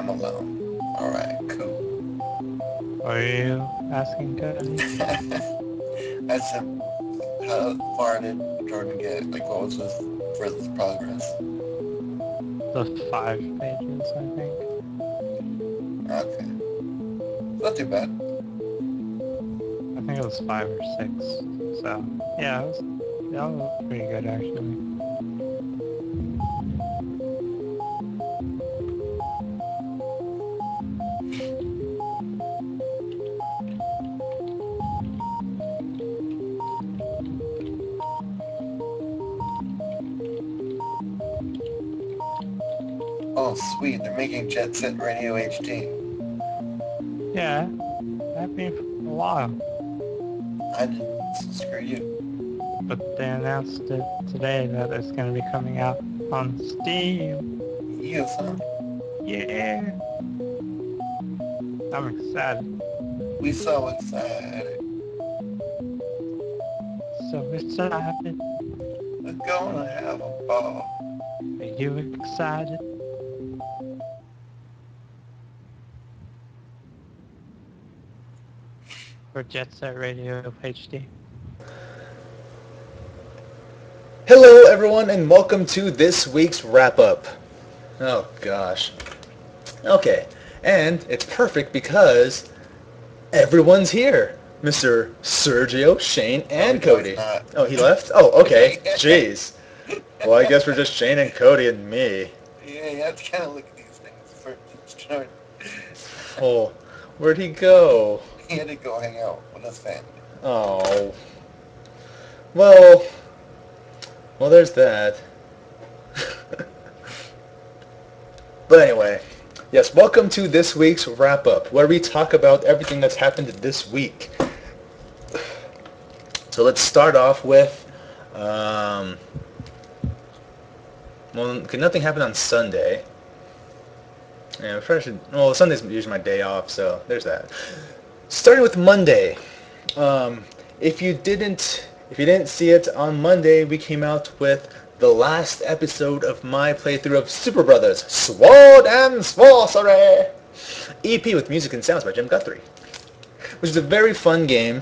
I'm alone. Alright, cool. Are you asking Cody? I said, how far did Jordan get? Like, what was his furthest progress? The 5 pages, I think. Okay. Not too bad. I think it was 5 or 6. So, yeah, it was pretty good actually. Oh, sweet. They're making Jet Set Radio HD. Yeah, I've been for a while, I didn't. So screw you. but they announced it today that it's going to be coming out on Steam. You, son. Yeah, I'm excited. We so excited. So excited. We're gonna have a ball. Are you excited? For Jet Set Radio HD. Hello everyone and welcome to this week's wrap-up. Oh gosh. Okay, and it's perfect because everyone's here. Mr. Sergio, Shane, and No, Cody. he's not. Oh, he left? Oh, okay. Jeez. Well, I guess we're just Shane and Cody and me. Yeah, you have to kind of look at these things first. Jordan. Oh, where'd he go? He had to go hang out with his family. Oh. Well, there's that. But anyway, yes, welcome to this week's wrap-up, where we talk about everything that's happened this week. So let's start off with, well, nothing happened on Sunday. Yeah, Sunday's usually my day off, so there's that. Starting with Monday, if you didn't see it on Monday, we came out with the last episode of my playthrough of Super Brothers Sword and Sorcery EP with music and sounds by Jim Guthrie, which is a very fun game.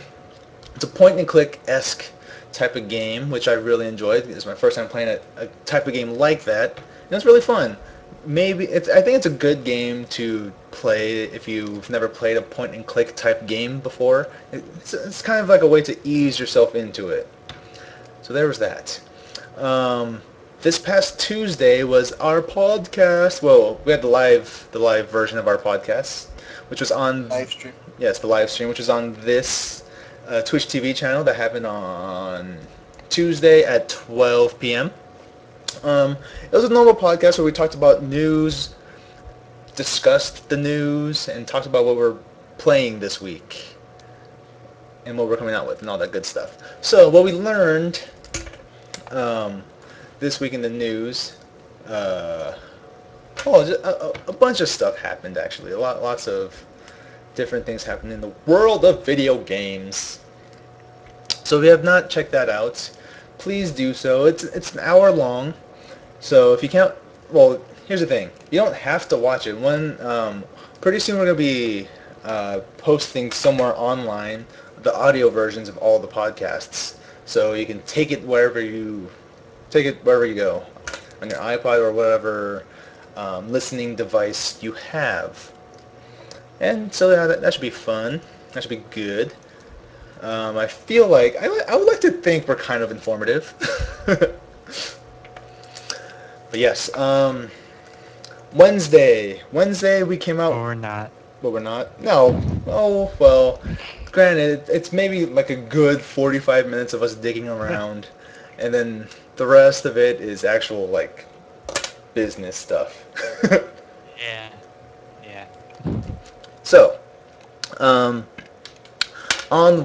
It's a point-and-click-esque type of game, which I really enjoyed. It's my first time playing a type of game like that, and it's really fun. I think it's a good game to play if you've never played a point-and-click type game before. It's kind of like a way to ease yourself into it. So there was that. This past Tuesday was our podcast. Well, we had the live version of our podcast, which was on Live stream. Yes, the live stream, which was on this Twitch TV channel that happened on Tuesday at 12 p.m. It was a normal podcast where we talked about news, discussed the news, and talked about what we're playing this week and what we're coming out with and all that good stuff. So what we learned this week in the news, a bunch of stuff happened actually. Lots of different things happened in the world of video games. So if you have not checked that out, please do so. It's an hour long. So if you can't, well, here's the thing. You don't have to watch it. Pretty soon we're going to be posting somewhere online the audio versions of all the podcasts. So you can take it wherever you go, on your iPod or whatever listening device you have. And so that should be fun. That should be good. I feel like I would like to think we're kind of informative. But yes, Wednesday we came out. Or not. But we're not. No. Oh well. Granted, it's maybe like a good 45 minutes of us digging around, and then the rest of it is actual like business stuff. Yeah. Yeah. So, on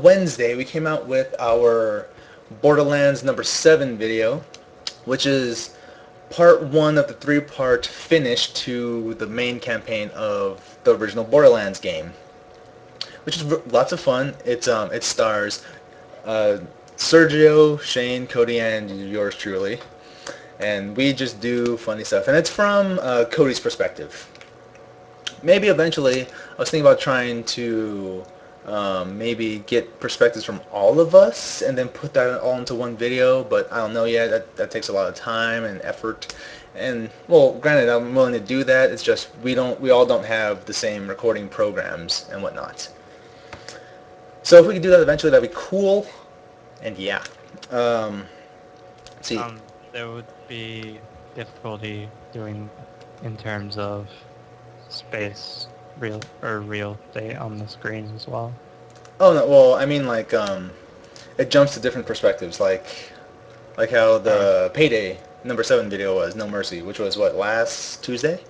Wednesday, we came out with our Borderlands number 7 video, which is part 1 of the 3-part finish to the main campaign of the original Borderlands game, which is lots of fun. It stars Sergio, Shane, Cody, and yours truly, and we just do funny stuff, and it's from Cody's perspective. maybe eventually, I was thinking about trying to maybe get perspectives from all of us and then put that all into one video, but I don't know yet. That takes a lot of time and effort. And well, granted, I'm willing to do that. It's just we all don't have the same recording programs and whatnot. So if we could do that eventually, that'd be cool. And yeah, let's see. There would be difficulty doing in terms of space real estate on the screen as well. Oh no, well I mean like it jumps to different perspectives, like how the Payday #7 video was, No Mercy, which was what, last Tuesday?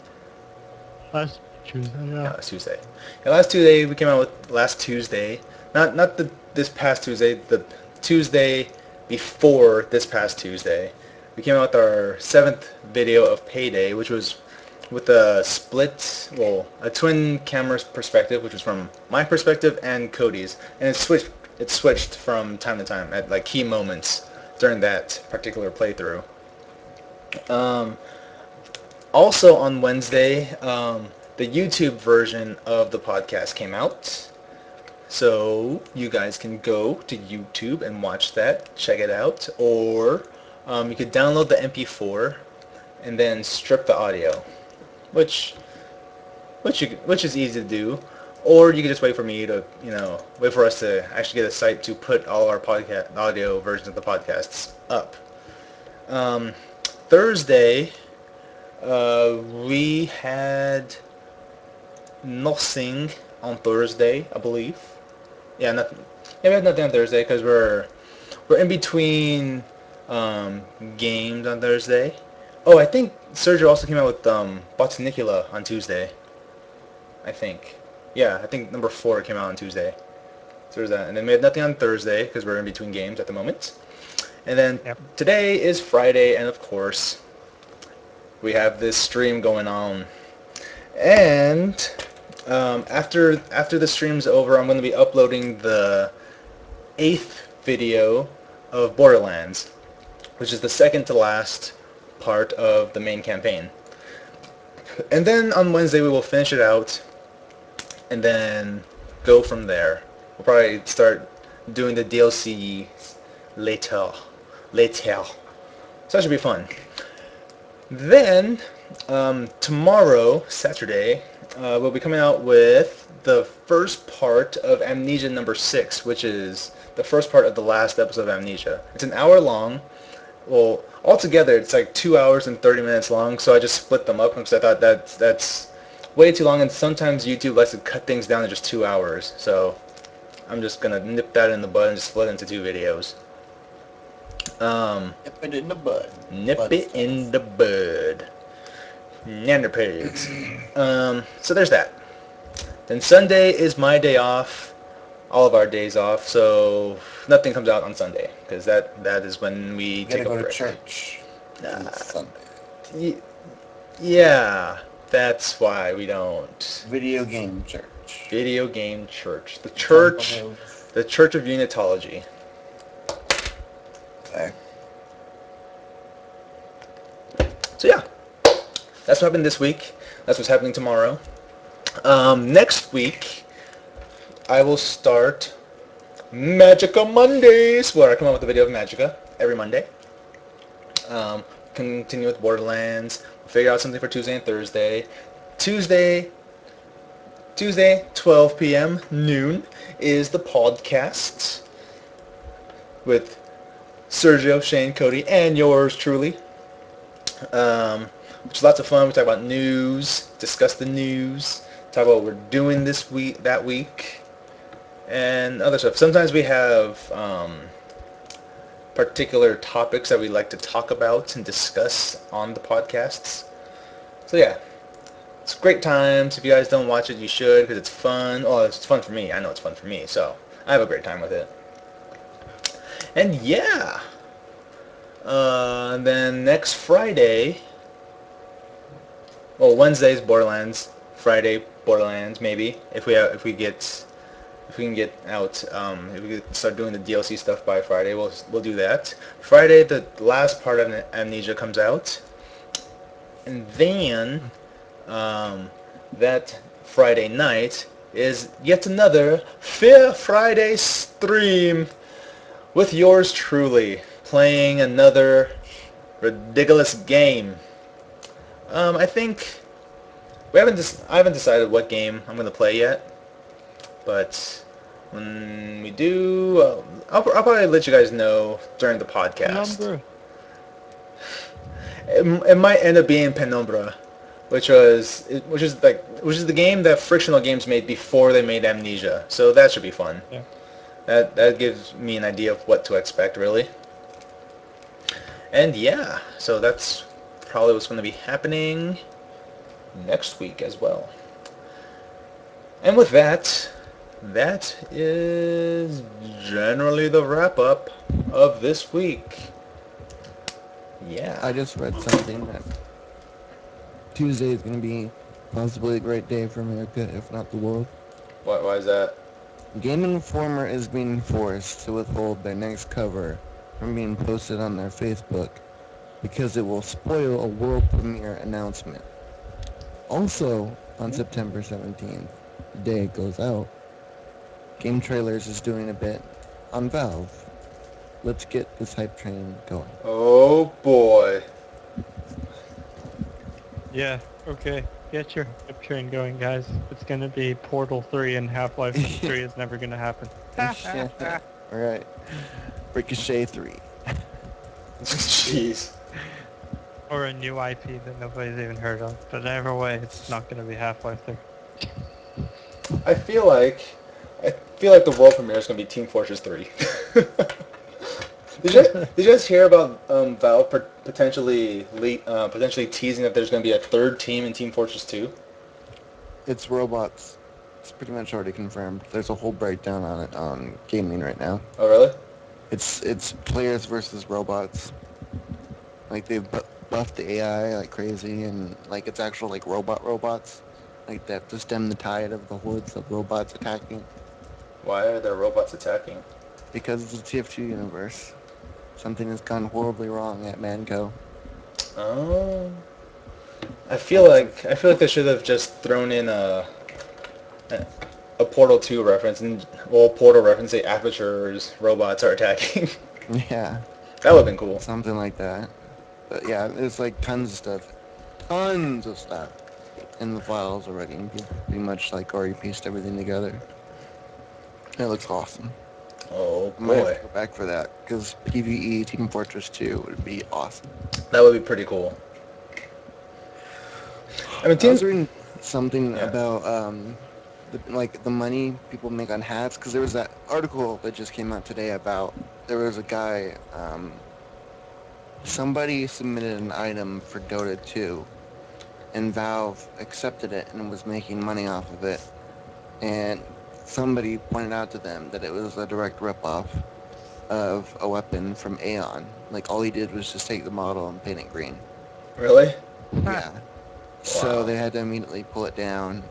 Last Tuesday, Yeah, yeah. last Tuesday. Yeah, last Tuesday we came out with last Tuesday, not this past Tuesday, the Tuesday before this past Tuesday. We came out with our 7th video of Payday, which was with a split, well, a twin camera perspective, which was from my perspective and Cody's, and it switched from time to time at like key moments during that particular playthrough. Also on Wednesday, the YouTube version of the podcast came out, so you guys can go to YouTube and watch that, check it out, or you could download the MP4 and then strip the audio, which is easy to do, or you could just wait for me to, wait for us to actually get a site to put all our podcast audio versions of the podcasts up. Thursday, we had nothing on Thursday, I believe. Yeah, nothing. Yeah, we had nothing on Thursday because we're in between games on Thursday. Oh, I think Sergio also came out with Botanicula on Tuesday. I think. Yeah, I think number 4 came out on Tuesday. So there's that. And then we had nothing on Thursday because we're in between games at the moment. And then today is Friday, and of course, we have this stream going on. And after the stream's over, I'm going to be uploading the 8th video of Borderlands, which is the second to last part of the main campaign. And then on Wednesday we will finish it out and then go from there. We'll probably start doing the DLC later. So that should be fun. Then tomorrow, Saturday, we'll be coming out with the first part of Amnesia #6, which is the first part of the last episode of Amnesia. It's an hour long. Well, altogether it's like 2 hours and 30 minutes long, so I just split them up because I thought that's way too long, and sometimes YouTube likes to cut things down to just 2 hours, so I'm just going to nip that in the bud and just split it into 2 videos. Nip it in the bud. Nip it in the bud. Nanderpigs. So there's that. Then Sunday is my day off. All of our days off, so nothing comes out on Sunday because that is when we take a break. Gotta go to church on Sunday. Yeah, that's why we don't. Video game church. Video game church. The church of Unitology. Okay. So yeah, that's what happened this week. That's what's happening tomorrow. Next week, I will start Magica Mondays, where I come up with a video of Magica every Monday. Continue with Borderlands. Figure out something for Tuesday and Thursday. Tuesday, 12 p.m. noon is the podcast with Sergio, Shane, Cody, and yours truly. Which is lots of fun. We talk about news, discuss the news, talk about what we're doing this week, that week, and other stuff. Sometimes we have particular topics that we like to talk about and discuss on the podcasts. So yeah, it's great times. If you guys don't watch it, you should, because it's fun. Oh, it's fun for me. I know it's fun for me, so I have a great time with it. And yeah, then next Friday, well, Wednesday's Borderlands, Friday Borderlands maybe, if we can get out, if we could start doing the DLC stuff by Friday, we'll do that. Friday, the last part of Amnesia comes out, and then that Friday night is yet another Fear Friday stream with yours truly, playing another ridiculous game. I think I haven't decided what game I'm gonna play yet, but when we do, I'll probably let you guys know during the podcast. Penumbra. It might end up being Penumbra, which is the game that Frictional Games made before they made Amnesia. So that should be fun. Yeah. That gives me an idea of what to expect, really. And yeah, so that's probably what's going to be happening next week as well. And with that, that is generally the wrap-up of this week. Yeah. I just read something that Tuesday is going to be possibly a great day for America, if not the world. Why is that? Game Informer is being forced to withhold their next cover from being posted on their Facebook because it will spoil a world premiere announcement. Also, on September 17th, the day it goes out, Game Trailers is doing a bit on Valve. Let's get this hype train going. Oh boy. Yeah, okay. Get your hype train going, guys. It's gonna be Portal 3 and Half-Life 3 is never gonna happen. Alright. Ricochet 3. Jeez. Or a new IP that nobody's even heard of. But either way, it's not gonna be Half-Life 3. I feel like the world premiere is going to be Team Fortress 3. Did you guys hear about Valve potentially teasing that there's going to be a third team in Team Fortress 2? It's robots. It's pretty much already confirmed. There's a whole breakdown on it on gaming right now. Oh, really? It's players versus robots. Like they've buffed the AI like crazy, and like it's actual like robots. Like they have to stem the tide of the hordes of robots attacking. Why are there robots attacking? Because it's a TF2 universe. Something has gone horribly wrong at Manco. Oh. I feel like they should have just thrown in a Portal 2 reference, and Portal reference, say Aperture's robots are attacking. Yeah. That would have been cool. Something like that. But yeah, there's like tons of stuff. Tons of stuff in the files already, and people pretty much like already pieced everything together. It looks awesome. Oh I might have boy. to go back for that, because PvE Team Fortress 2 would be awesome. That would be pretty cool. I mean, I was reading something Yeah. about the money people make on hats, because there was that article that just came out today about there was a guy, somebody submitted an item for Dota 2, and Valve accepted it and was making money off of it, and somebody pointed out to them that it was a direct ripoff of a weapon from Aeon. Like all he did was just take the model and paint it green. Really? Yeah. So Wow. they had to immediately pull it down,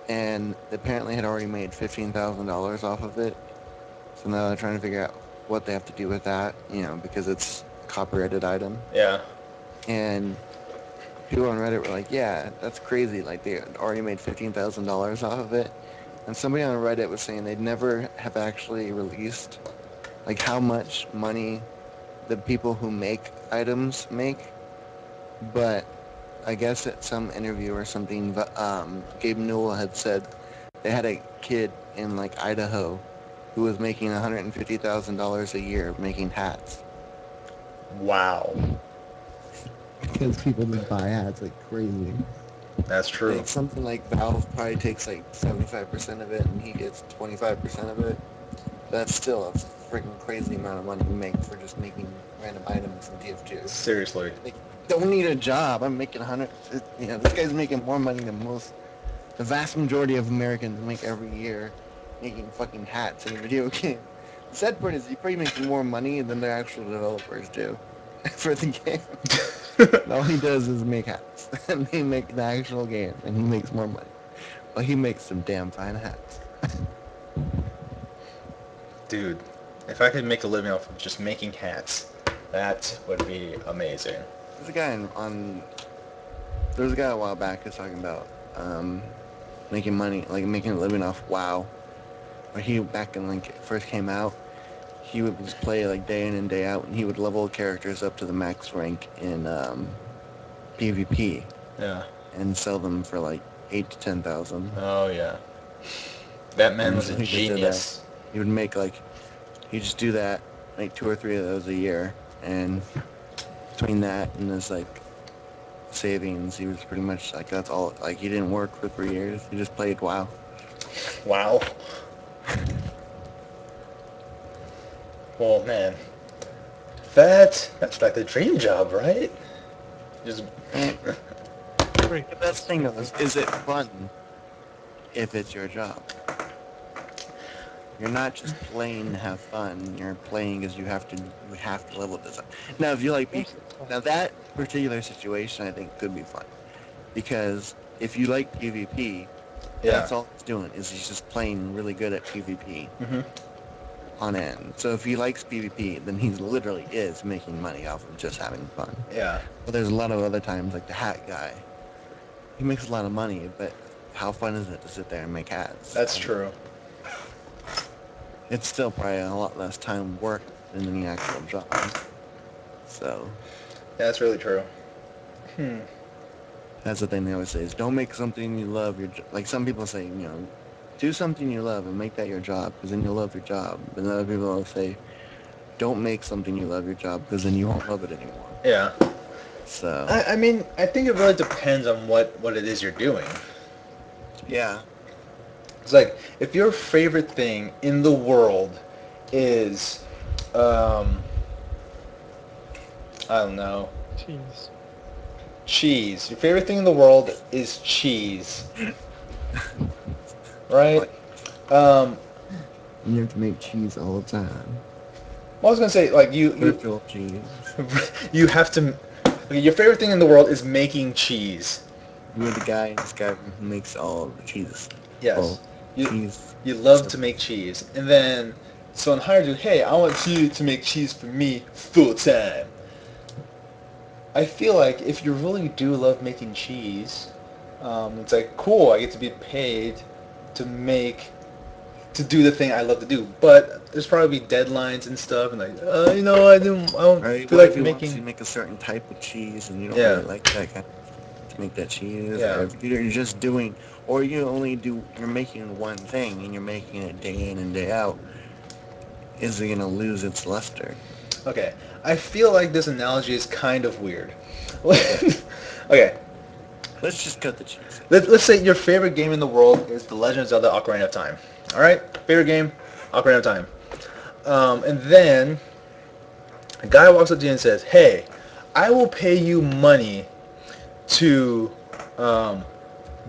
and they apparently had already made $15,000 off of it. So now they're trying to figure out what they have to do with that, because it's a copyrighted item. Yeah. And people on Reddit were like, yeah, that's crazy. Like they had already made $15,000 off of it. And somebody on Reddit was saying they'd never have actually released like how much money the people who make items make. But I guess at some interview or something, Gabe Newell had said they had a kid in like Idaho who was making $150,000 a year making hats. Wow. Because people just buy hats like crazy. That's true. Like something like Valve probably takes like 75% of it and he gets 25% of it. That's still a freaking crazy amount of money you make for just making random items in TF2. Seriously. Like, don't need a job. I'm making this guy's making more money than the vast majority of Americans make every year making fucking hats in a video game. The sad part is he probably makes more money than the actual developers do for the game. All he does is make hats, and they make the actual game, and he makes more money. Well, he makes some damn fine hats. Dude, if I could make a living off of just making hats, that would be amazing. There's a guy a while back who's talking about making money, like making a living off WoW. Or he back in like it first came out, he would just play like day in and day out, and he would level characters up to the max rank in PvP Yeah. and sell them for like 8 to 10,000. Oh yeah. That man And was so a he just did that. genius. He would make like he just do that, like 2 or 3 of those a year, and between that and his like savings, he was pretty much like that's all. Like he didn't work for 3 years. He just played WoW. Wow. Well, man, that's like the dream job, right? Just The best thing is it fun if it's your job? You're not just playing to have fun. You're playing because you have to level design. Now, if you like, now that particular situation, I think could be fun because if you like PvP, that's all he's doing is he's just playing really good at PvP on end. So if he likes PvP, then he literally is making money off of just having fun. Yeah. But there's a lot of other times, like the hat guy. He makes a lot of money, but how fun is it to sit there and make hats? That's true. It's still probably a lot less time work than any actual job. So Yeah, that's really true. that's the thing they always say is don't make something you love like some people say, do something you love and make that your job because then you'll love your job. But other people will say don't make something you love your job because then you won't love it anymore. Yeah. So I mean, I think it really depends on what it is you're doing. yeah. It's like if your favorite thing in the world is, I don't know, cheese. Your favorite thing in the world is cheese, right? You have to make cheese all the time. Well, I was gonna say like Virtual cheese. you have to. Okay, your favorite thing in the world is making cheese. You're the guy, this guy who makes all the cheese. Yes. Well, You, cheese. you love to make cheese. And then someone hired you, hey, I want you to make cheese for me full time. I feel like if you really do love making cheese, it's like, cool, I get to be paid to do the thing I love to do. But there's probably deadlines and stuff, and like, I don't Right? feel What like if you want to making... make a certain type of cheese and you don't Yeah. really like that kind to make that cheese? Yeah. Or if you're just doing, or you're making one thing and you're making it day in and day out, is it going to lose its luster? Okay, I feel like this analogy is kind of weird. Okay, Let's just cut the cheese. let's say your favorite game in the world is The Legend of Zelda: Ocarina of Time. All right, favorite game, Ocarina of Time. And then a guy walks up to you and says, "Hey, I will pay you money to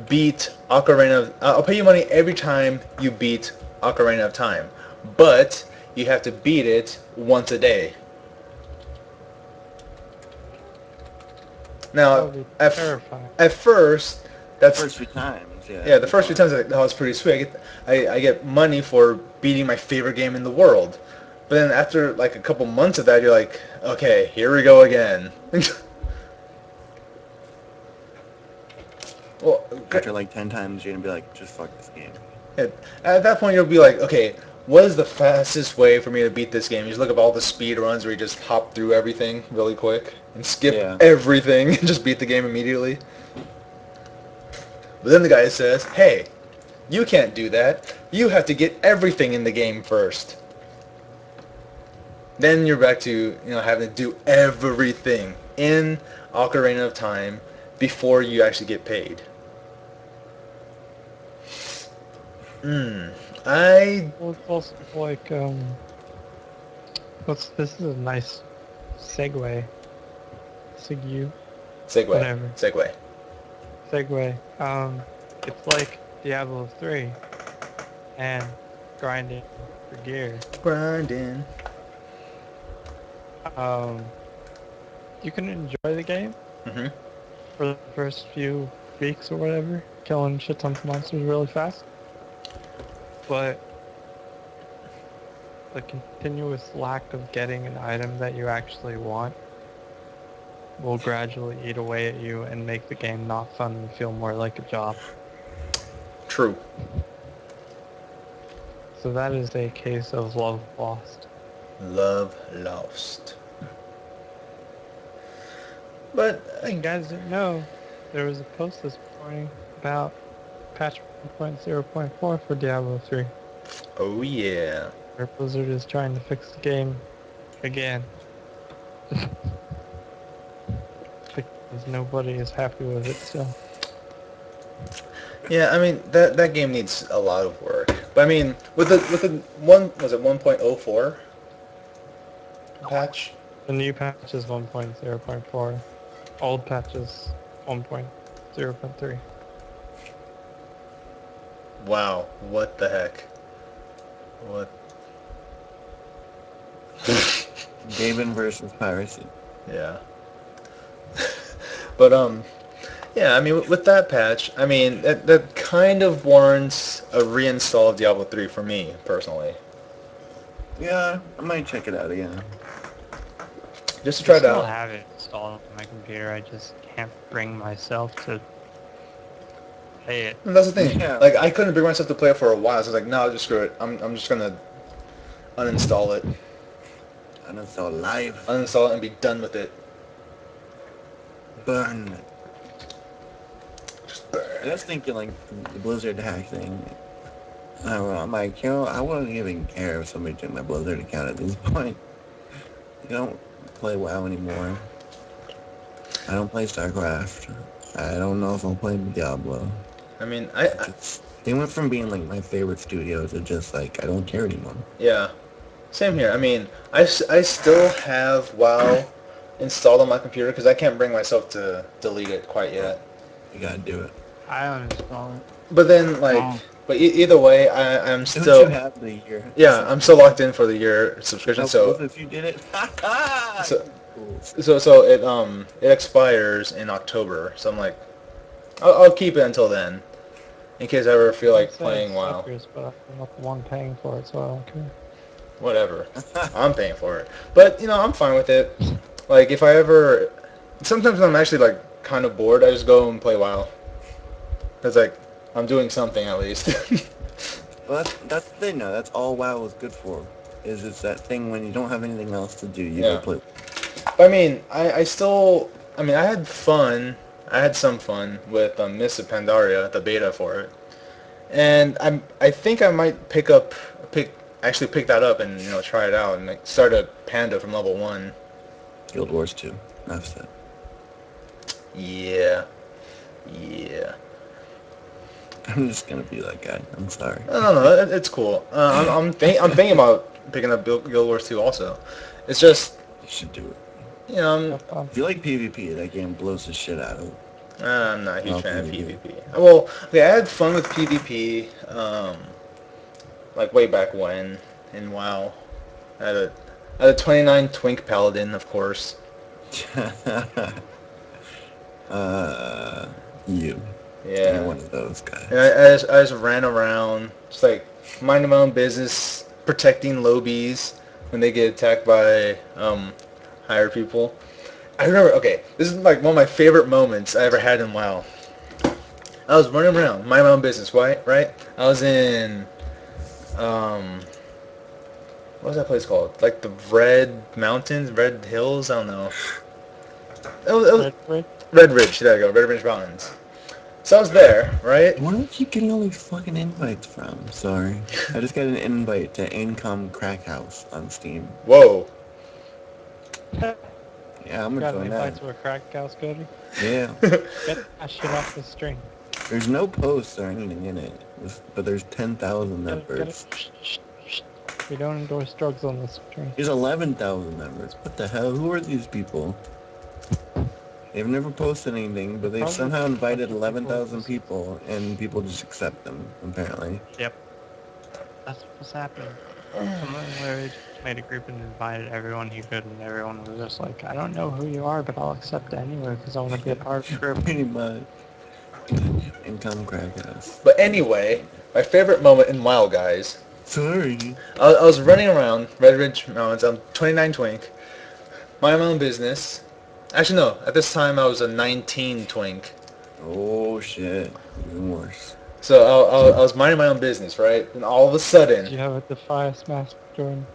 beat Ocarina of... I'll pay you money every time you beat Ocarina of Time, but you have to beat it once a day." Now, at first, that's... First few times, yeah. Yeah, the first few times that was pretty sweet. I get money for beating my favorite game in the world. But then after like a couple months of that, you're like, okay, here we go again. Well, After like 10 times, you're going to be like, just fuck this game. at that point, you'll be like, okay, what is the fastest way for me to beat this game? You just look up all the speed runs where you just hop through everything really quick and skip everything and just beat the game immediately. But then the guy says, hey, you can't do that. You have to get everything in the game first. Then you're back to, having to do everything in Ocarina of Time before you actually get paid. Well, it's also like, this is a nice segue. Whatever. Segue. It's like Diablo 3 and grinding for gear. Grinding. You can enjoy the game Mm-hmm. for the first few weeks or whatever, killing shit tons of monsters really fast. But the continuous lack of getting an item that you actually want will gradually eat away at you and make the game not fun and feel more like a job. True. So that is a case of love lost. Love lost. But You guys didn't know there was a post this morning about patch 1.0.4 for Diablo 3. oh yeah. Where Blizzard is trying to fix the game again. Because nobody is happy with it still. Yeah, I mean that game needs a lot of work. But I mean with the one was it 1.04 patch? The new patch is 1.0.4. Old patch is 1.0.3. Wow, what the heck? What? Gaming versus piracy. Yeah. But yeah, I mean with that patch, I mean that kind of warrants a reinstall of Diablo 3 for me personally. Yeah, I might check it out again. Just to I try it still out. have it installed on my computer. I just can't bring myself to play it. And that's the thing. Yeah. Like I couldn't bring myself to play it for a while. So I was like, no, just screw it. I'm just gonna uninstall it, Uninstall live. uninstall it, and be done with it. Burn. Just burn. I was thinking like the Blizzard hack thing. I don't know. I'm like, I wouldn't even care if somebody took my Blizzard account at this point. I don't play WoW anymore. I don't play StarCraft. I don't know if I'll play Diablo. I mean, They went from being like my favorite studio to just like I don't care anymore. yeah, same here. I mean, I still have WoW installed on my computer because I can't bring myself to delete it quite yet. You gotta do it. I uninstall it. But then, like, Oh. but either way, I'm Don't still, you have the year? yeah, I'm still locked in for the year subscription. How So, cool if you did it. so, Cool. so it expires in October. So I'm like, I'll keep it until then, in case I ever feel like I'd say playing it's WoW. suckers, but I'm not the one paying for it, so I don't care. Whatever. I'm paying for it. But, you know, I'm fine with it. Like, if I ever... Sometimes when I'm actually, like, kind of bored, I just go and play WoW. It's like, I'm doing something at least. Well, that's the thing, though. That's all WoW is good for. Is it's that thing when you don't have anything else to do, you Yeah. go play. But, I mean, I still... I mean, I had fun. I had some fun with Mists of Pandaria, the beta for it. And I think I might actually pick that up and, you know, try it out and, like, start a Panda from level 1. Guild Wars 2. Enough said. Yeah. Yeah. I'm just gonna be that guy. I'm sorry. No, it's cool. I'm thinking about picking up Guild Wars 2 also. It's just, You should do it. you know, If you like PvP, that game blows the shit out of it. I'm not a huge Well, fan of PvP. PvP. Well, okay, I had fun with PvP, like way back when in WoW. I had a 29 Twink Paladin, of course. You. Yeah. You're one of those guys. And I just ran around, just like minding my own business, protecting lobies when they get attacked by higher people. I remember, okay, this is like one of my favorite moments I ever had in WoW. I was running around, minding my own business, right? I was in, what was that place called? Like the Red Mountains, Red Hills, I don't know. It was Red Ridge, there you go, Red Ridge Mountains. So I was there, right? Where do you keep getting all these fucking invites from? Sorry. I just got an invite to Income Crack House on Steam. Whoa. Yeah, I'm gonna Got join any that. fights with a crack house, Cody? Yeah. Get that shit off the string. There's no posts or anything in it, but there's 10,000 Get it. members. Shh. We don't endorse drugs on this string. There's 11,000 members. What the hell? Who are these people? They've never posted anything, but they've Probably somehow invited people 11,000 just- people, and people just accept them, apparently. Yep. That's what's happening. Someone literally just made a group and invited everyone he could, and everyone was just like, I don't know who you are, but I'll accept it anyway because I want to be a part of the group. Pretty much. Income Crack House. But anyway, my favorite moment in WoW, guys. Sorry. I was running around Red Ridge Mountains. I'm 29 Twink. Mind my own business. Actually, no. At this time, I was a 19 Twink. Oh shit. Even worse. So I was minding my own business, right? And all of a Did sudden, you have a Defias mask, Jordan?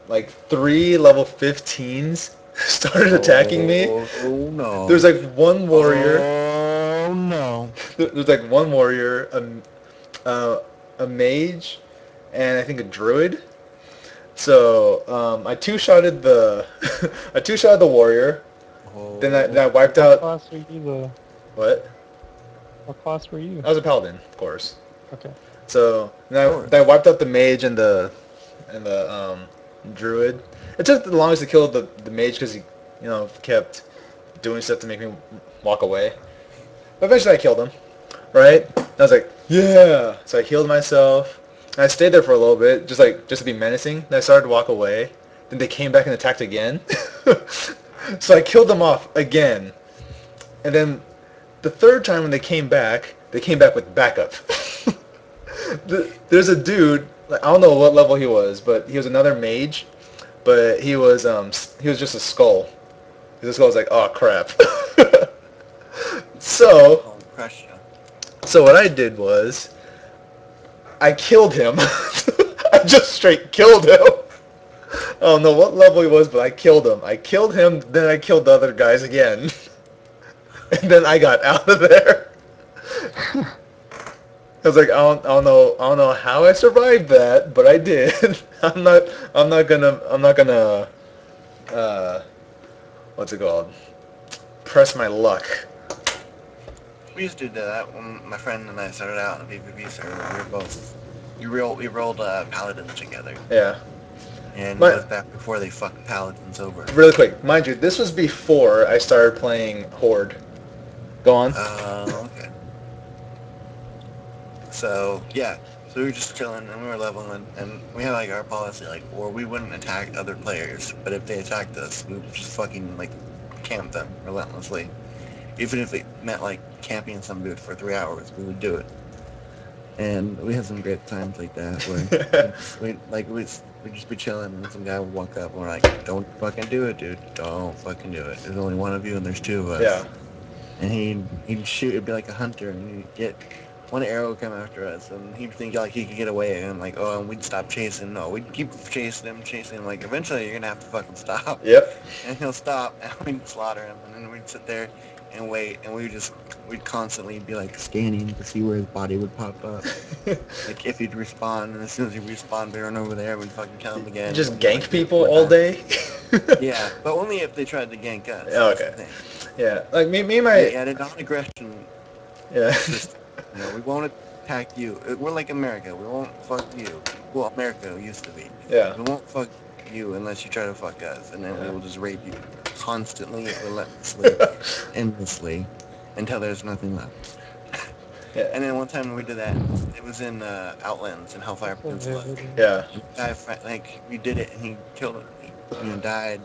like 3 level 15s started attacking me. Oh no. There's like one warrior. Oh no. There's like one warrior, a mage, and I think a druid. So I two-shotted the I two-shotted the warrior. Then I wiped What out. class were you, though? What? What class were you? I was a paladin, of course. Okay. So then I wiped out the mage and the druid. It took the longest to kill the mage because he, kept doing stuff to make me walk away. But eventually I killed him, right? And I was like, yeah. So I healed myself. And I stayed there for a little bit, just to be menacing. Then I started to walk away. Then they came back and attacked again. So I killed them off again. And then the third time when they came back with backup. There's a dude, I don't know what level he was, but he was another mage, but he was just a skull. His skull was like, oh crap. So what I did was I killed him. I just straight killed him. I don't know what level he was, but I killed him. I killed him, then I killed the other guys again. And then I got out of there. I was like, I don't know how I survived that, but I did. I'm not gonna, what's it called? Press my luck. We used to do that when my friend and I started out on a PvP server. We rolled paladins together. Yeah. And it was back before they fucked paladins over. Really quick, mind you, this was before I started playing Horde. Go on. Okay. So, yeah. So we were just chilling and we were leveling and we had like our policy, or we wouldn't attack other players, but if they attacked us, we would just fucking camp them relentlessly. Even if it meant camping some dude for 3 hours, we would do it. And we had some great times like that where we'd just be chilling and some guy would walk up and we're like, don't fucking do it, dude. Don't fucking do it. There's only one of you and there's two of us. Yeah. And he'd shoot, it'd be like a hunter, and he'd get one arrow would come after us, and he'd think he could get away, and and we'd stop chasing. No, we'd keep chasing him, eventually you're gonna have to fucking stop. Yep. And he'll stop, and we'd slaughter him, and then we'd sit there and wait, and we'd constantly be scanning to see where his body would pop up. If he'd respawn, and as soon as he'd respawn, we run over there, we'd fucking kill him again. Just gank people all day? Yeah, but only if they tried to gank us. Oh, okay. Yeah, me and my... Yeah, the non-aggression. Yeah. We won't attack you. We're like America. We won't fuck you. Well, America used to be. Yeah. We won't fuck you unless you try to fuck us, and then we will just rape you constantly, relentlessly, endlessly, until there's nothing left. Yeah. And then one time we did that, it was in Outlands in Hellfire Peninsula. Yeah. We did it, and he killed it. He died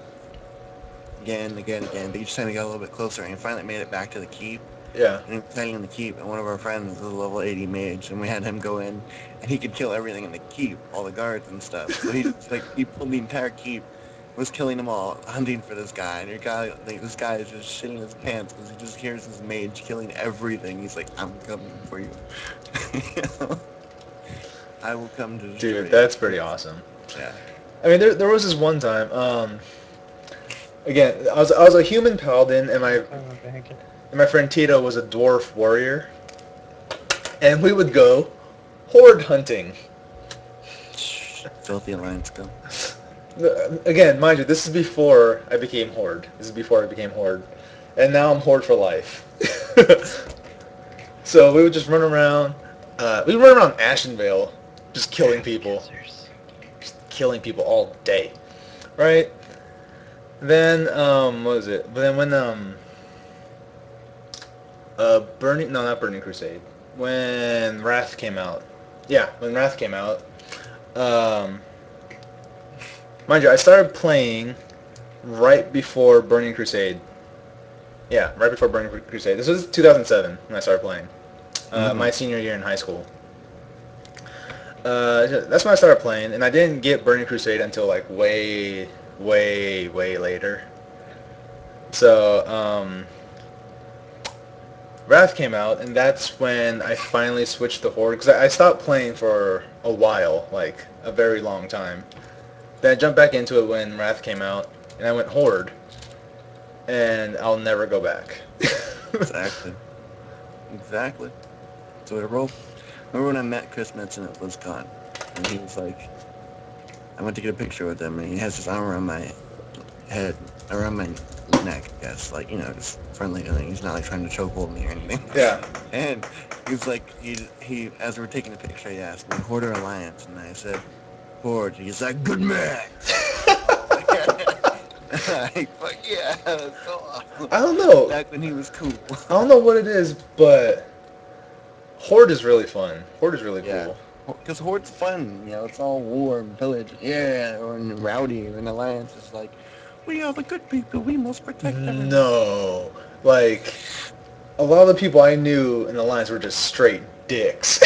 again. But each time he got a little bit closer, and he finally made it back to the keep. Yeah. And he was hiding in the keep, and one of our friends was a level 80 mage, and we had him go in, and he could kill everything in the keep, all the guards and stuff. So he he pulled the entire keep, was killing them all, hunting for this guy, and this guy is just shitting his pants because he just hears his mage killing everything. He's like, I'm coming for you. I will come to destroy Dude, that's pretty awesome. Yeah. I mean, there was this one time, again, I was a human paladin, and my friend Tito was a dwarf warrior, and we would go horde hunting. Filthy alliance go. Again, mind you, this is before I became horde. And now I'm horde for life. So we would just run around. We would run around Ashenvale, just killing people. Just killing people all day, right? Then what was it? But then when not Burning Crusade. When Wrath came out. Yeah, when Wrath came out. Mind you, I started playing right before Burning Crusade. Yeah, right before Burning Crusade. This was 2007 when I started playing. My senior year in high school. That's when I started playing, and I didn't get Burning Crusade until way later. So, Wrath came out, and that's when I finally switched to Horde, because I stopped playing for a while, like a very long time. Then I jumped back into it when Wrath came out, and I went Horde, and I'll never go back. Exactly. Exactly. That's the way to roll. Remember when I met Chris Metzen at BlizzCon, and he was like, I went to get a picture with him, and he has his arm around my head, around my neck, I guess, like, you know, just friendly, and he's not like trying to chokehold me or anything. Yeah. And he was like, he as we were taking the picture, he asked me, Horde or Alliance? And I said, Horde. He's like, good man. Like, fuck yeah, that's so awesome. I don't know. Back when he was cool. I don't know what it is, but Horde is really fun. Horde is really Yeah. cool. Because Horde's fun, you know, it's all war and pillage, yeah, or rowdy, and Alliance is like, we are the good people, we must protect them. No. Like, a lot of the people I knew in Alliance were just straight dicks.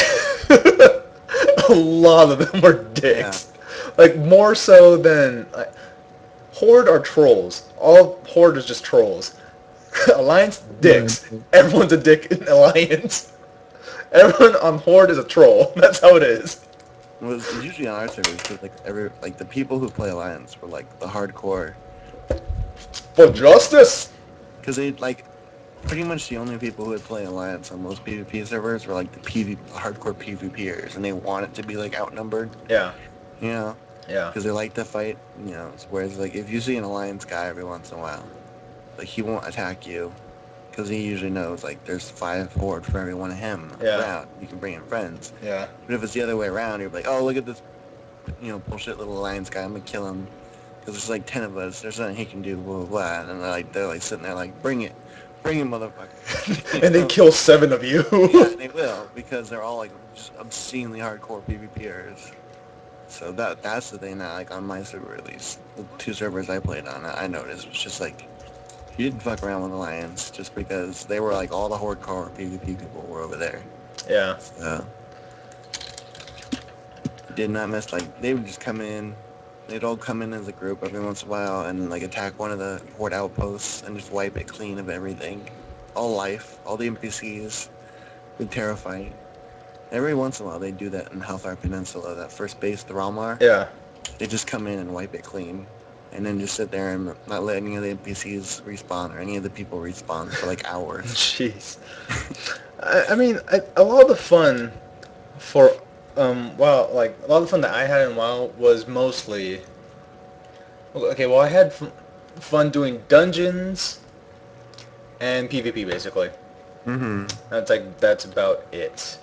A lot of them were dicks. Like, more so than... Like, Horde are trolls. All Horde is just trolls. Alliance, dicks. Everyone's a dick in Alliance. Everyone on Horde is a troll. That's how it is. Well, it's usually on our servers, because like the people who play Alliance were like the hardcore, For justice! because they like pretty much the only people who would play Alliance on most PvP servers were like the hardcore PvPers, and they want it to be like outnumbered, Yeah. you know, Yeah. because they like to fight, you know. Whereas like if you see an Alliance guy every once in a while, like he won't attack you, because he usually knows like there's 5 Horde for every one of him around. You can bring in friends. Yeah. But if it's the other way around, you're like, oh, look at this, you know, bullshit little Alliance guy. I'm gonna kill him because there's like 10 of us. There's nothing he can do. Blah blah blah. And they're like sitting there like, bring it, motherfucker. And they kill 7 of you. Yeah, they will, because they're all like just obscenely hardcore PvPers. So that's the thing now. Like on my server, at least the 2 servers I played on, I noticed was just like, you didn't fuck around with Alliance just because they were like all the hardcore PvP people were over there. Yeah. So did not mess, like they would just come in, they'd all come in as a group every once in a while and like attack one of the Horde outposts and just wipe it clean of everything. All life, all the NPCs, would terrify. Every once in a while they do that in Hellfire Peninsula, that first base, the Ralmar. Yeah. They just come in and wipe it clean. And then just sit there and not let any of the NPCs respawn or any of the people respawn for like hours. Jeez. I mean, a lot of the fun for, WoW, like, a lot of the fun that I had in WoW was mostly, okay, well, I had fun doing dungeons and PvP, basically. Mm-hmm. That's about it.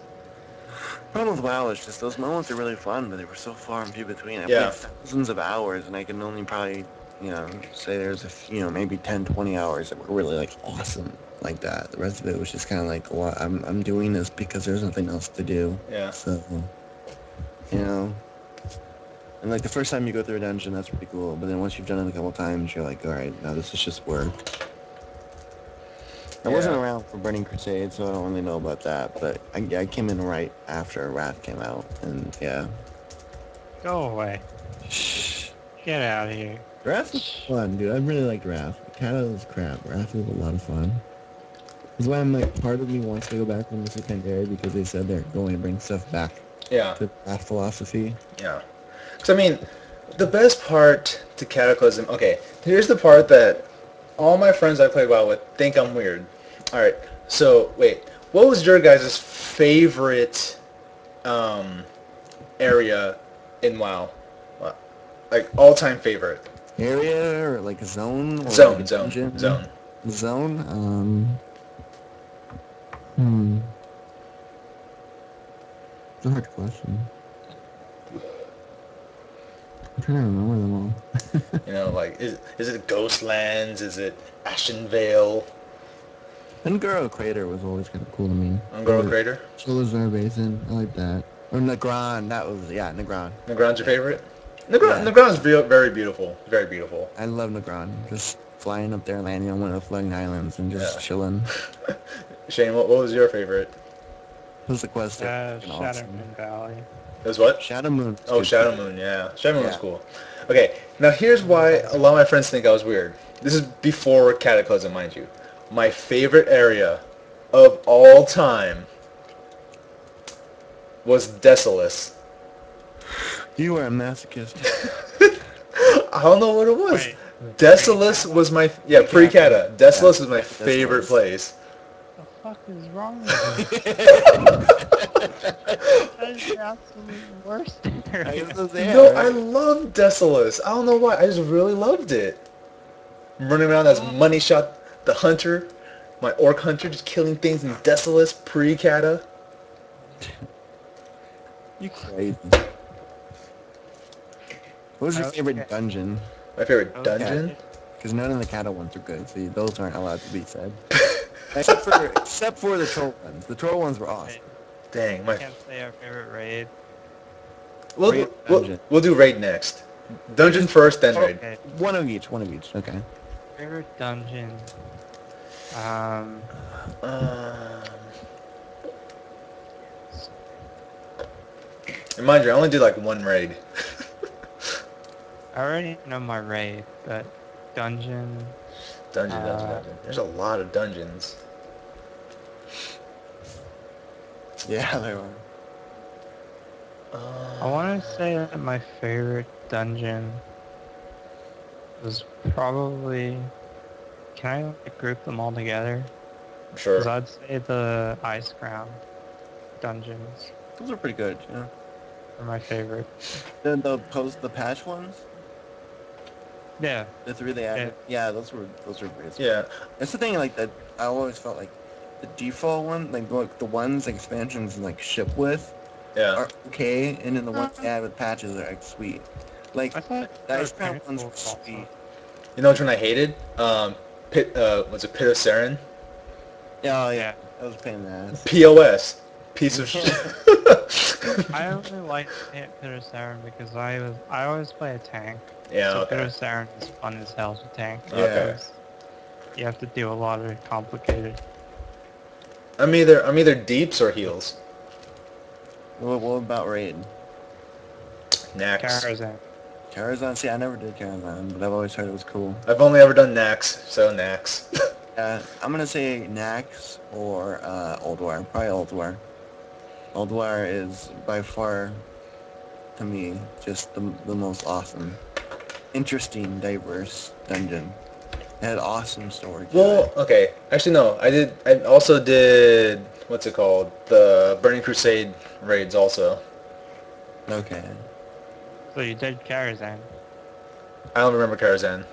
Problem with WoW is just those moments are really fun, but they were so far and few between. I Yeah. played thousands of hours, and I can only probably, you know, say there's maybe 10, 20 hours that were really like awesome like that. The rest of it was just kind of like, well, I'm doing this because there's nothing else to do. Yeah. So, you know, and like the first time you go through a dungeon, that's pretty cool. But then once you've done it a couple times, you're like, all right, now this is just work. I wasn't around for Burning Crusade, so I don't really know about that, but I came in right after Wrath came out, and yeah. Go away. Shh. Get out of here. Wrath was fun, dude. I really liked Wrath. Kata was crap. Wrath was a lot of fun. That's why I'm like, part of me wants to go back on the secondary because they said they're going to bring stuff back Yeah. to Wrath philosophy. Yeah. Because, I mean, the best part to Cataclysm... Okay, here's the part that all my friends I play WoW with think I'm weird. Alright, so, wait. What was your guys' favorite area in WoW? Like, all-time favorite? Area, or like a zone? Or Zone, like a zone, dungeon? zone. Zone? It's a hard question. I'm trying to remember them all. You know, like, is it Ghostlands? Is it Ashenvale? Ungoro Crater was always kind of cool to me. Ungoro Crater? Solazar Basin, I like that. Or Negron, that was, yeah, Negron. Negron's your favorite? Yeah. Negron's very beautiful. Very beautiful. I love Negron. Just flying up there and landing on one of the floating islands and just chilling. Shane, what was your favorite? Who's the quest? Shadowmoon Valley. It was what? Shadow Moon. Oh, Shadow Moon, yeah. Shadow Moon was Yeah. cool. Okay, now here's why a lot of my friends think I was weird. This is before Cataclysm, mind you. My favorite area of all time was Desolus. You are a masochist. I don't know what it was. Wait, Desolus was my pre-Cata. Desolus was my favorite Desolus. place. what the fuck is wrong with you? That is the absolute worst area. No, I love Desolus. I don't know why. I just really loved it. Running around as Money Shot the Hunter, my Orc Hunter, just killing things in Desolus pre-Cata. You crazy. What was your Okay. favorite dungeon? My favorite Okay. dungeon? Because none of the Cata ones are good, so those aren't allowed to be said. except for the troll ones. The troll ones were awesome. Wait, Dang, I can't say our favorite raid. Raid dungeon. We'll do raid next. Dungeon first, then raid. Okay. One of each. Okay. Favorite dungeon. Um, and mind you, I only did like one raid. I already know my raid, but dungeon. Dungeon. There's a lot of dungeons. Yeah, they were. I want to say that my favorite dungeon was probably. Can I like, group them all together? Sure. Because I'd say the Ice Crown dungeons Those are pretty good. Yeah. are my favorite. The patch ones. Yeah. The three they added. Yeah, those were great. Yeah. That's the thing. Like that, I always felt like the default one, like the ones like expansions like ship with, Yeah. are okay, and then the ones they add with patches are like sweet. Like I thought the Ice the Crown ones pinnacle were was awesome. sweet. You know which one I hated? Was it Pit of Saren? Yeah, Yeah. that was a pain in the ass. POS. Piece of shit. I only like Peter Saren because I always play a tank. Yeah, So okay. Peter Saren is fun as hell to tank. Okay. Because you have to do a lot of complicated. I'm either deeps or heals. What about raid? Nax. Karazhan. Karazhan? See, I never did Karazhan, but I've always heard it was cool. I've only ever done Nax, so Nax. I'm gonna say Nax or Oldwire. Probably Oldwire. Oldwire is by far, to me, just the most awesome, interesting, diverse dungeon. It had awesome story. Well, okay. Actually, no. I also did. What's it called? The Burning Crusade raids also. Okay. So you did Karazhan. I don't remember Karazhan.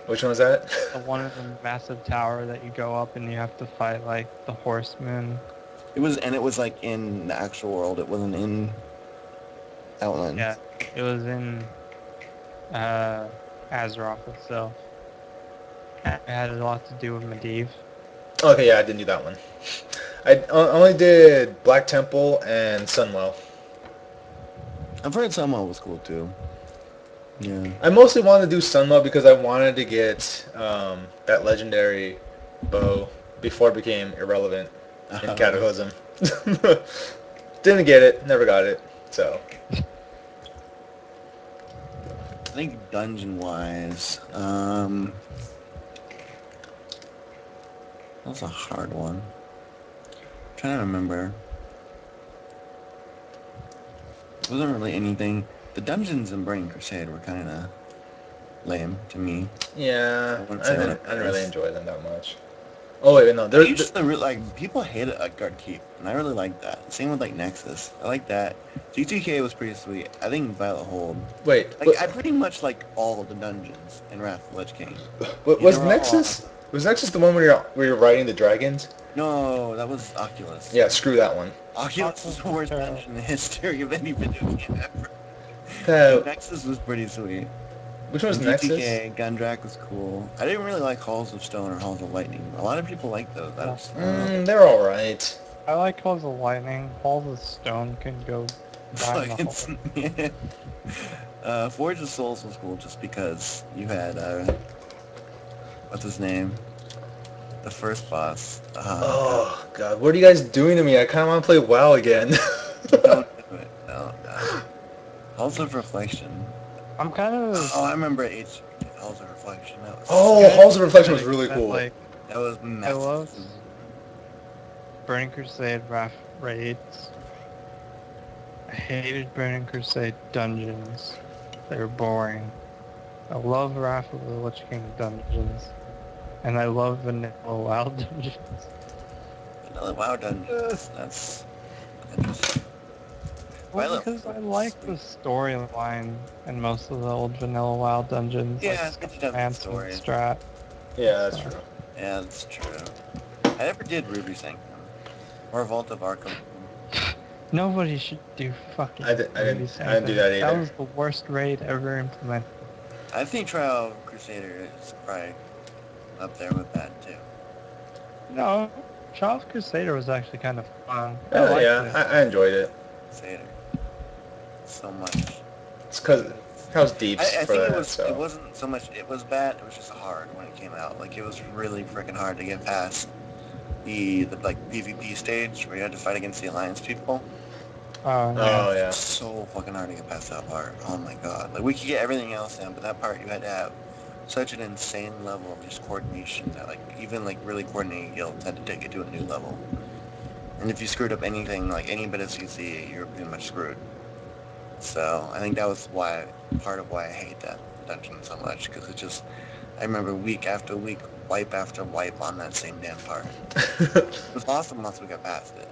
Which one was that? The one in the massive tower that you go up and you have to fight like the horsemen. It was like in the actual world. It wasn't in Outland. Yeah, it was in Azeroth itself. It had a lot to do with Medivh. Okay, yeah, I didn't do that one. I only did Black Temple and Sunwell. I've heard Sunwell was cool too. Yeah. I mostly wanted to do Sunwell because I wanted to get that legendary bow before it became irrelevant in Cataclysm. Didn't get it, never got it, so. I think dungeon-wise, that's a hard one. I'm trying to remember. It wasn't really anything. The dungeons in Burning Crusade were kind of lame to me. Yeah, wouldn't I say didn't that really is. enjoy them that much. Oh wait, no, I used to like people hated Utgard Keep, and I really liked that. Same with like Nexus, I like that. G2K was pretty sweet. I think Violet Hold. wait, Like I pretty much like all of the dungeons in Wrath of the Lich King. was They were all Nexus? awesome. Was Nexus the one where you're riding the dragons? No, that was Oculus. Yeah, screw that one. Oculus was the worst dungeon in the history of any video game ever. Uh, Nexus was pretty sweet. which one was And Nexus? GTK, Gundrak was cool. I didn't really like Halls of Stone or Halls of Lightning. A lot of people like those. I just, I don't know. They're all right. I like Halls of Lightning. Halls of Stone can go down the hole. Fucking Forge of Souls was cool just because you had what's his name? The first boss. Oh god, what are you guys doing to me? I kind of want to play WoW again. Don't do it. No. Halls of Reflection. I'm kind of. Oh, I remember Halls of Reflection. That was Oh, Halls of Reflection was really cool. Like, that That was I massive. love Burning Crusade raids. I hated Burning Crusade dungeons. They were boring. I love Wrath of the Lich King dungeons. And I love Vanilla WoW dungeons. Vanilla WoW dungeons. That's interesting. Well, Violet because I Flame like the sweet. storyline in most of the old Vanilla WoW dungeons, Yeah, like they did have good Manson, stories. Strat. Yeah, that's So, true. Yeah, that's true. I never did Ruby Sanctum or Vault of Arkham. Nobody should do fucking I didn't Ruby do Sanctum. that either. was the worst raid ever implemented. I think Trial of Crusader is probably up there with that too. No, Charles Crusader was actually kind of fun. I liked Yeah, it. I enjoyed it. Crusader. So much. It's because how's deeps I for think that, it so. wasn't so much it was bad, it was just hard when it came out. Like it was really freaking hard to get past the like PvP stage where you had to fight against the Alliance people. Oh, Oh, yeah. So fucking hard to get past that part. Oh my god. Like we could get everything else in, but that part you had to have such an insane level of just coordination that like even like really coordinating guilds had to take it to a new level. And if you screwed up anything, like any bit of CC, you're pretty much screwed. So I think that was part of why I hate that dungeon so much, because it just, I remember week after week, wipe after wipe on that same damn part. It was awesome once we got past it.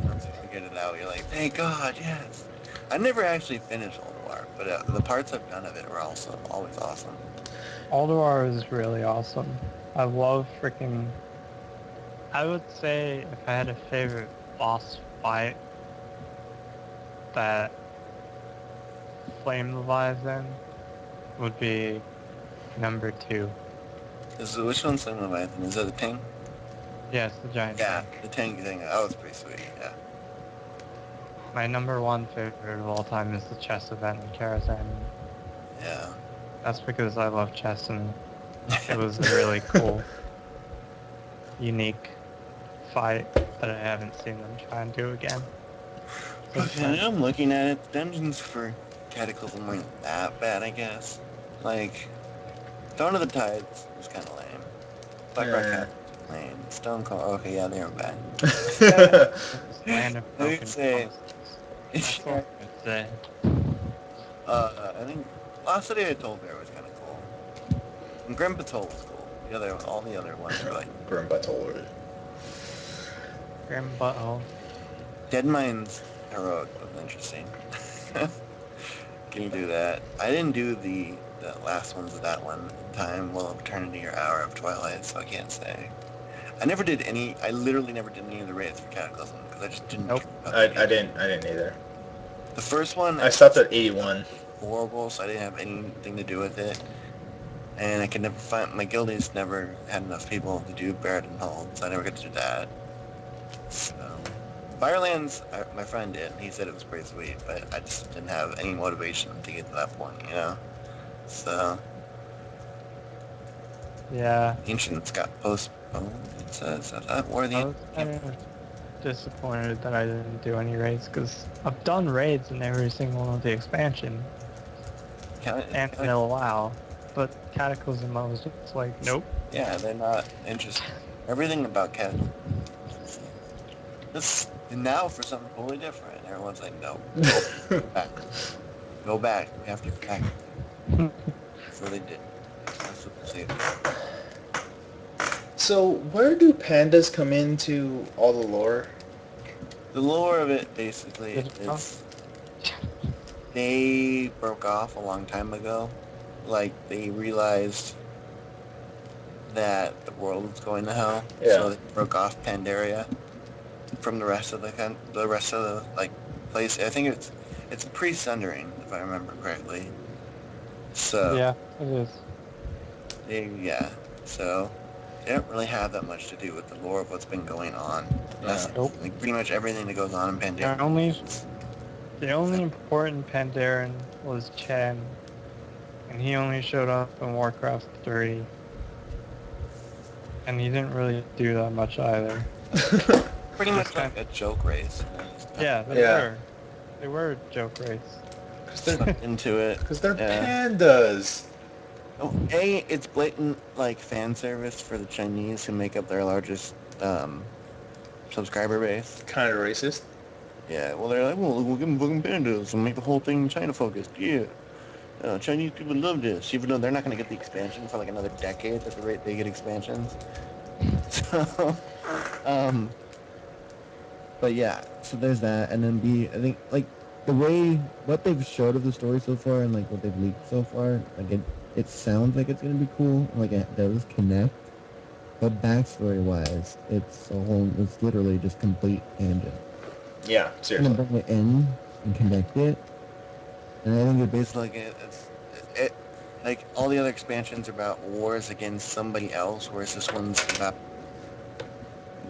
Once you figured it out, you're like, thank God, yes. I never actually finished Ulduar, but the parts I've done of it were also always awesome. Ulduar is really awesome. I love freaking... I would say if I had a favorite boss fight that Flame Leviathan would be number 2. Which one's Flame Leviathan? Is that the tank? Yes, the giant Yeah, tank. the tank thing. That was pretty sweet, yeah. My number 1 favorite of all time is the chess event in Karazhan. Yeah. That's because I love chess and it was a really cool, unique fight that I haven't seen them try and do again. Okay, I'm looking at it. The dungeons for Cataclysm weren't that bad, I guess. Like, Dawn of the Tides was kind of lame. Blackrock Yeah. Cat, lame. Stone Cold, okay, yeah, they were bad. Land of I would Broken say, Promises. That's all I would say. I think Last City of Tolbear was kind of cool. And Grim Patrol was cool. All the other ones were like, Grim Battle. Grim Butthole. Dead Mind's Heroic was interesting. Can you do that? I didn't do the last ones of that one time, well, Eternity or Hour of Twilight, so I can't say. I literally never did any of the raids for Cataclysm, because I just didn't Nope. I didn't either. The first one, I stopped at 81. horrible, so I didn't have anything to do with it. And I could never find, my guildies never had enough people to do Barret and Hold, so I never got to do that. So, Firelands, my friend did, and he said it was pretty sweet, but I just didn't have any motivation to get to that point, you know? So, Yeah. Ancients got postponed, it says. I thought War of the I was kind of disappointed that I didn't do any raids because I've done raids in every single one of the expansion and Vanilla WoW, but Cataclysm I was just like, nope. Yeah, they're not interested. Everything about Cataclysm. This now for something totally different. Everyone's like, no, go back. Go back. We have to go back. So they did. That's what they say. So, where do pandas come into all the lore? The lore of it, basically, is they broke off a long time ago. Like, they realized that the world was going to hell. Yeah. So they broke off Pandaria from the rest of the like place. I think it's pre-Sundering, if I remember correctly. So Yeah, it is. So they don't really have that much to do with the lore of what's been going on. Yeah. Nope. Like pretty much everything that goes on in Pandaria. The only important Pandaren was Chen, and he only showed up in Warcraft 3. And he didn't really do that much either. Pretty much like a joke race. Yeah, they were a joke race. Because they're into it. Because they're Yeah. pandas. It's blatant like fan service for the Chinese who make up their largest subscriber base. Kind of racist. Yeah, well they're like, well, we'll give them fucking pandas and make the whole thing China focused. Yeah, Chinese people love this, even though they're not gonna get the expansion for like another decade at the rate they get expansions. So, um, But yeah, so there's that, and then B, I think like the way what they've showed of the story so far and like what they've leaked so far, like it sounds like it's gonna be cool, like it does connect. But backstory wise, it's literally just complete tangent. Yeah, It's gonna seriously. bring it in and connect it, and I think it it's basically like it like all the other expansions are about wars against somebody else, whereas this one's about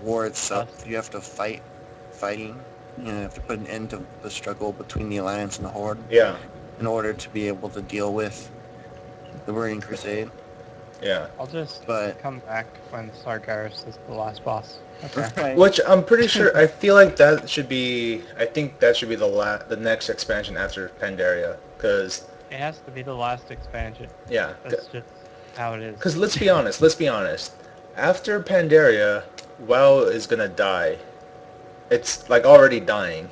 war itself. You have to fighting. You have to put an end to the struggle between the Alliance and the Horde Yeah, in order to be able to deal with the Burning Crusade. yeah. I'll just But come back when Sargeras is the last boss. Okay. right, Which I'm pretty sure. I feel like that should be. I think that should be the next expansion after Pandaria, because It has to be the last expansion. yeah, That's just how it is. because let's be honest. Let's be honest. After Pandaria, WoW is gonna die. It's like already dying.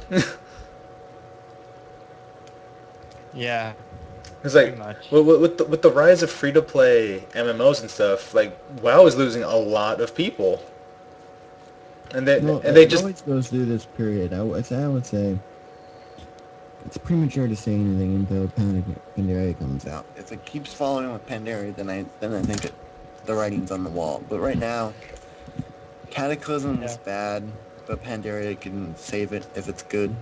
Yeah, It's pretty like much. with the rise of free to play MMOs and stuff, like WoW is losing a lot of people, and no, they it just always goes through this period. I would say it's premature to say anything until Pandaria comes out. if it keeps following with Pandaria, then I think the writing's on the wall. But right now, Cataclysm is Yeah. bad, but Pandaria can save it if it's good.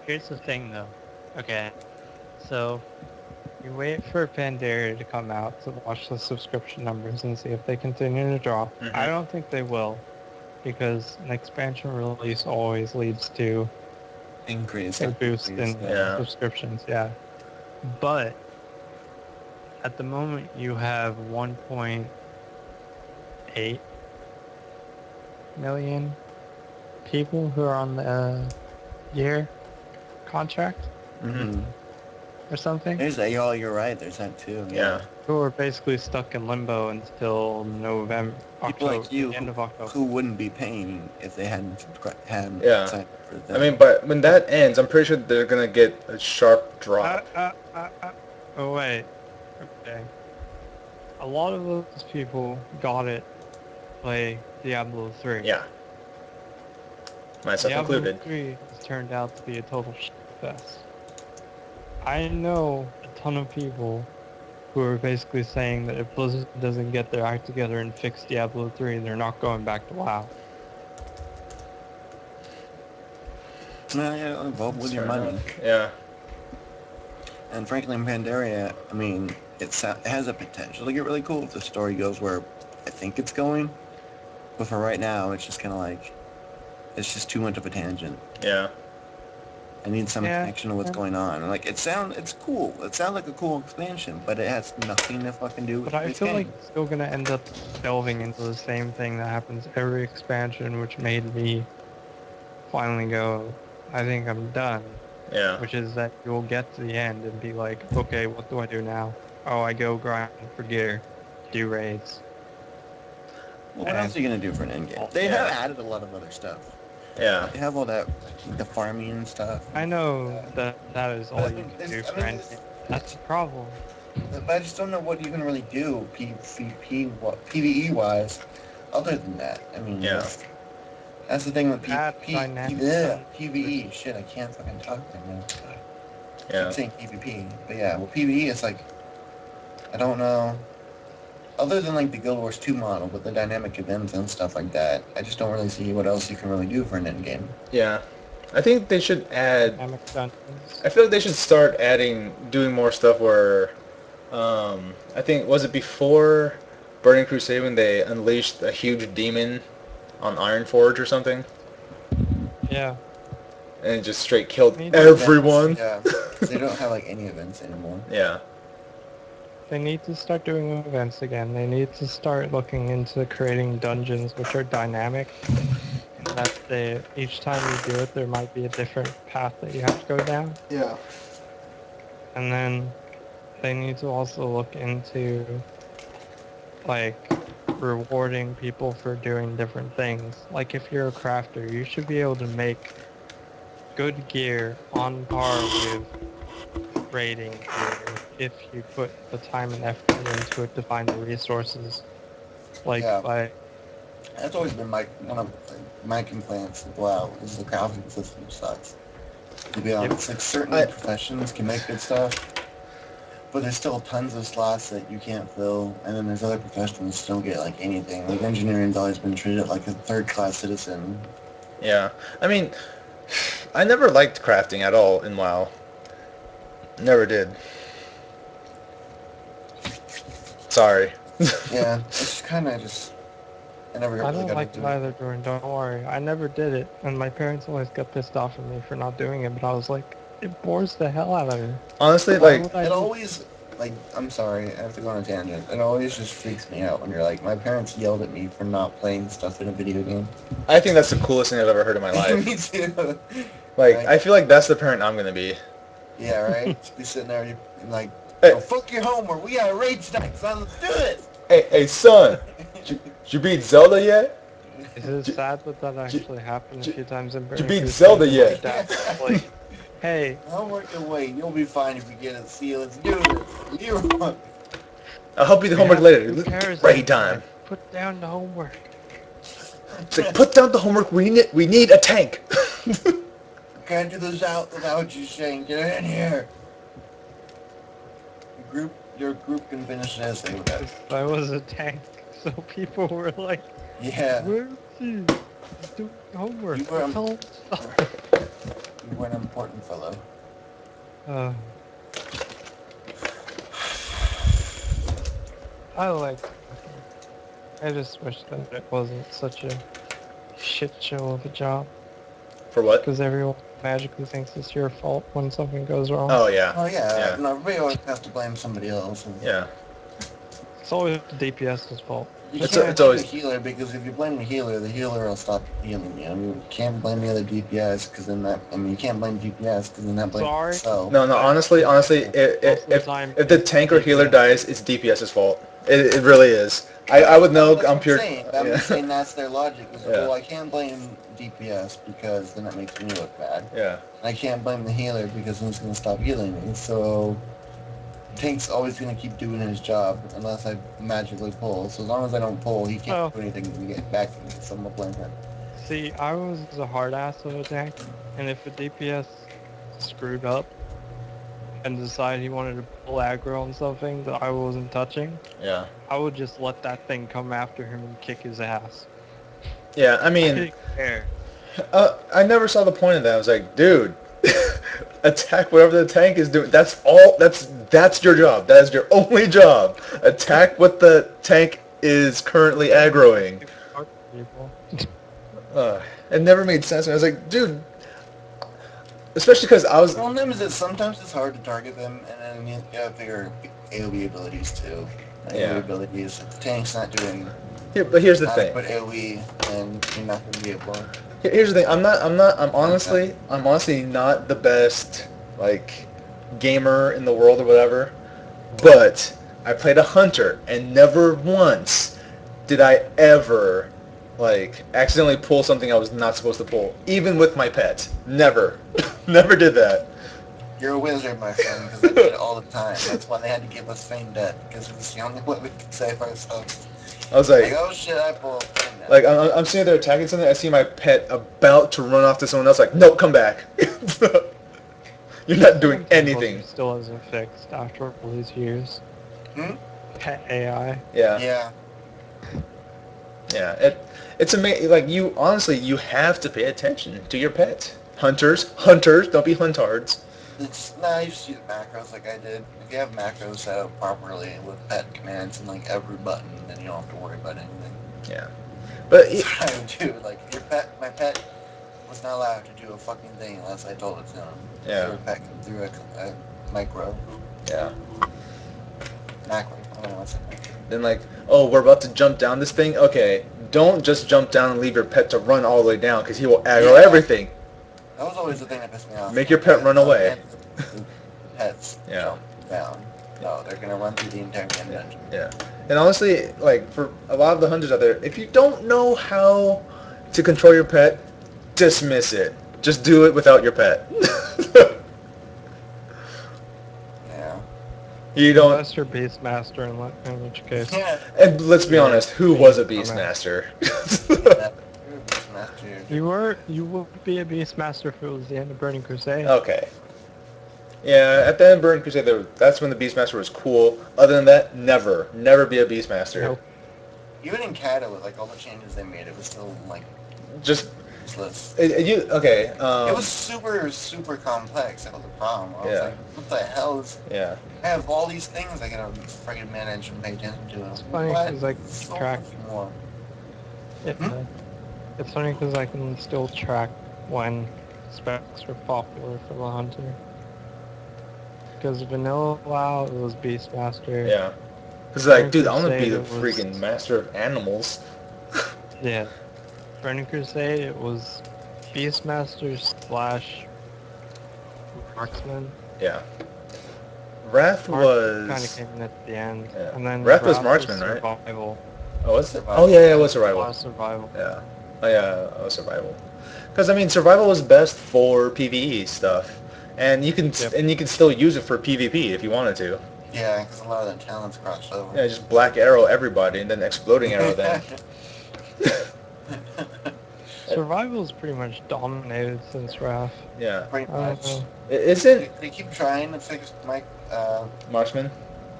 Here's the thing though. Okay, so you wait for Pandaria to come out to watch the subscription numbers and see if they continue to drop. Mhm. I don't think they will, because an expansion release always leads to Increase. a boost in Yeah. subscriptions. Yeah, but at the moment you have 1.8 million people who are on the year contract Mm-hmm. or something, There's that. Oh, you're right. There's that too. Yeah. who are basically stuck in limbo until November, People October, like you the end of October. who wouldn't be paying if they hadn't Yeah. signed up for the I thing. mean, but when that ends, I'm pretty sure they're gonna get a sharp drop. Oh wait, okay. A lot of those people got it to play Diablo 3. Yeah. Myself Diablo included. 3 has turned out to be a total shitfest. I know a ton of people who are basically saying that if Blizzard doesn't get their act together and fix Diablo 3, they're not going back to WoW. No, yeah, vote with That's your fair money. enough. Yeah. And frankly, in Pandaria, I mean, it has a potential to get really cool if the story goes where I think it's going. But for right now, it's just kind of like, it's just too much of a tangent. Yeah. I need some Yeah, connection to what's yeah. going on. Like, it's cool. It sounds like a cool expansion, but it has nothing to fucking do with But I this feel game. like it's still gonna end up delving into the same thing that happens every expansion, which made me finally go, I think I'm done. Yeah. Which is that you'll get to the end and be like, okay, what do I do now? Oh, I go grind for gear, do raids. Well, what else are you going to do for an endgame? They have added a lot of other stuff. Yeah. They have all that, the farming and stuff. I know that is all you can do for endgame. That's the problem. But I just don't know what you can really do PvE wise, other than that. I mean, Yeah. that's the thing with Add dynamic PvE. Shit, I can't fucking talk right now. I Yeah. keep saying PvP, but yeah, well, PvE is like, I don't know. Other than like the Guild Wars 2 model with the dynamic events and stuff like that, I just don't really see what else you can really do for an endgame. Yeah. I think they should add. Dynamic dungeons. I feel like they should start doing more stuff where, I think, was it before Burning Crusade when they unleashed a huge demon on Ironforge or something? Yeah. And it just straight killed Maybe everyone? Yeah, they don't have like any events anymore. Yeah. They need to start doing events again. They need to start looking into creating dungeons which are dynamic. And that each time you do it, there might be a different path that you have to go down. Yeah. And then they need to also look into, like, rewarding people for doing different things. Like, if you're a crafter, you should be able to make good gear on par with raiding gear if you put the time and effort into it to find the resources. Like, Yeah. by That's always been one of my complaints with WoW is the crafting system sucks. To be honest, like certain professions can make good stuff, but there's still tons of slots that you can't fill, and then there's other professions that don't get like anything. Like engineering's always been treated like a third-class citizen. Yeah. I mean, I never liked crafting at all in WoW. Never did. Sorry. Yeah, it's kind of just. I never I really don't got like it into it. either, Jordan. Don't worry. I never did it, and my parents always got pissed off at me for not doing it. But I was like, it bores the hell out of me. Honestly, Why like, would I It do- always, like, I'm sorry, I have to go on a tangent. It always just freaks me out when you're like, my parents yelled at me for not playing stuff in a video game. I think that's the coolest thing I've ever heard in my life. Me too. Like, Right. I feel like that's the parent I'm gonna be. Yeah, right? Just be sitting there and like, Hey. oh, fuck your homework. We got a raid tonight, son. Let's do it. Hey, son, did you beat Zelda yet? Is it sad that that actually happened a few times in Did you beat Burning Zelda Crusade? yet? My dad was like, hey, Homework can wait. You'll be fine if you get it. See, let's do this. You're wrong. I'll help you the we homework have later. 2 pairs Raid of time. them. Put down the homework. It's like, put down the homework. We need a tank. Can't do this out without you saying, get in here. Your group can finish an essay with that. I was a tank, so people were like, Yeah. where's he? He's doing homework. You were- Tell him to stop. You were an important fellow. Uh, I like. I just wish that it wasn't such a shit show of a job, For what? because everyone magically thinks it's your fault when something goes wrong. Oh yeah. Oh yeah. Yeah. No, everybody always has to blame somebody else. Yeah. It's always the DPS's fault. You It's can't it's always- blame the healer because if you blame the healer will stop healing you. I mean, you can't blame the other DPS because then that. I mean, you can't blame DPS because then that blames Sorry. itself. No, honestly, Most of the if time, the tank or healer dies, it's DPS's fault. It really is. I would know. That's what I'm pure. saying. I'm Yeah. just saying that's their logic. Is, Yeah. well, I can't blame DPS because then it makes me look bad. Yeah. I can't blame the healer because then it's going to stop healing me. So Tank's always going to keep doing his job unless I magically pull. So as long as I don't pull, he can't Oh. do anything to get back to me. So I'm going to blame him. See, I was a hard ass of a tank, and if a DPS screwed up and decided he wanted to pull aggro on something that I wasn't touching, Yeah. I would just let that thing come after him and kick his ass. Yeah. I I mean, didn't care. I never saw the point of that. I was like, dude, attack whatever the tank is doing. That's all. That's your job. That is your only job. Attack what the tank is currently aggroing. People. It never made sense. I was like, dude, especially because I was. The problem is that sometimes it's hard to target them, and then you gotta figure AoE abilities too. Yeah. AoE abilities. If the tank's not doing But here's the thing. adequate AoE, then you're not gonna be able to. Here's the thing. I'm honestly not the best like gamer in the world or whatever. But I played a hunter, and never once did I ever like accidentally pull something I was not supposed to pull, even with my pet. Never, never did that. You're a wizard, my friend, because I did it all the time. That's why they had to give us Fame Dead, because it was the only way we could save ourselves. I was Like, like, oh shit, I pulled Fame Dead. like I'm sitting there attacking something. I see my pet about to run off to someone else. Like, nope, come back. You're not doing anything. Still hasn't fixed after all these years. Hmm? Pet AI. Yeah. Yeah. It's amazing. Like you have to pay attention to your pet. Hunters, don't be huntards. It's nice to use macros like I did. If you have macros set up properly with pet commands and like every button, then you don't have to worry about anything. Yeah, but That's what I would do. Like my pet was not allowed to do a fucking thing unless I told it to him. Yeah. Through a micro. yeah. Macro. I don't know what's it. Then like, oh, we're about to jump down this thing. Okay, don't just jump down and leave your pet to run all the way down because he will aggro Yeah. everything. That was always the thing that pissed me off. Make your pet run away. Pets Yeah. jump down. No, they're gonna run through the entire damn dungeon. Yeah. And honestly, like, for a lot of the hunters out there, if you don't know how to control your pet, dismiss it. Just do it without your pet. Yeah. You don't... Unless you're Beastmaster, in which case. Yeah. And let's be Yeah. honest, who was a Beast Beastmaster? You would be a Beastmaster if it was the end of Burning Crusade. Okay. Yeah, at the end of Burning Crusade, that's when the Beastmaster was cool. Other than that, never be a Beastmaster. Nope. Even in Canada, with like all the changes they made, it was still like Just useless. okay. It was super complex. That was the problem. I was Yeah. like, what the hell is... Yeah. I have all these things I gotta freaking manage and pay attention to. It's funny What? because I can So track. much more. Yeah. It's funny because I can still track when specs were popular for the hunter. Because Vanilla WoW, it was Beastmaster. Yeah. Cause like, dude, I want to Crusade, be the it was- freaking master of animals. Yeah. Burning Crusade, it was Beastmaster / Marksman. Yeah. Wrath Kind of was... came in at the end. Yeah. And then Wrath was Marksman, right? Survival. Oh, was it? Oh, yeah, it was survival. Was Survival. Yeah. Oh, yeah, it was survival. Because I mean, survival was best for PvE stuff, and you can still use it for PvP if you wanted to. Yeah, because a lot of the talents crossed over. Yeah, just black arrow everybody, and then exploding arrow them. Survival's pretty much dominated since Wrath. Yeah. Pretty I don't much. know. Isn't They keep trying to fix Marksman?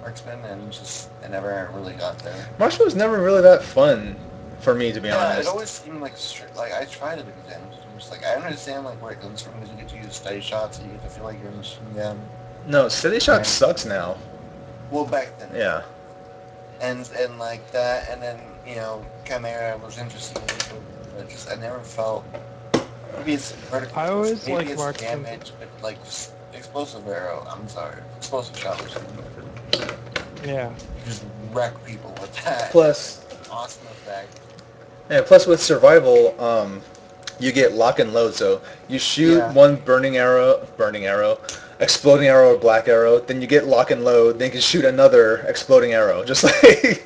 Marksman, and just they never really got there. Marksman was never really that fun for me, to be Yeah, it honest. always seemed like I tried it again. I'm just like, I understand like where it comes from, because you get to use steady shots, and you get to feel like you're in a machine gun. No, steady shot Right. sucks now. Well, back then. Yeah. And like that, and then Chimera was interesting, but just I never felt. Maybe it's vertical. I always maybe like it's Marksman. damage, but like just explosive arrow. I'm sorry, explosive shot or something. Yeah. You just wreck people with that. Plus, Awesome effect. yeah. Plus, with survival, you get lock and load. So you shoot Yeah. one burning arrow, exploding arrow, or black arrow. Then you get lock and load. Then you can shoot another exploding arrow, just like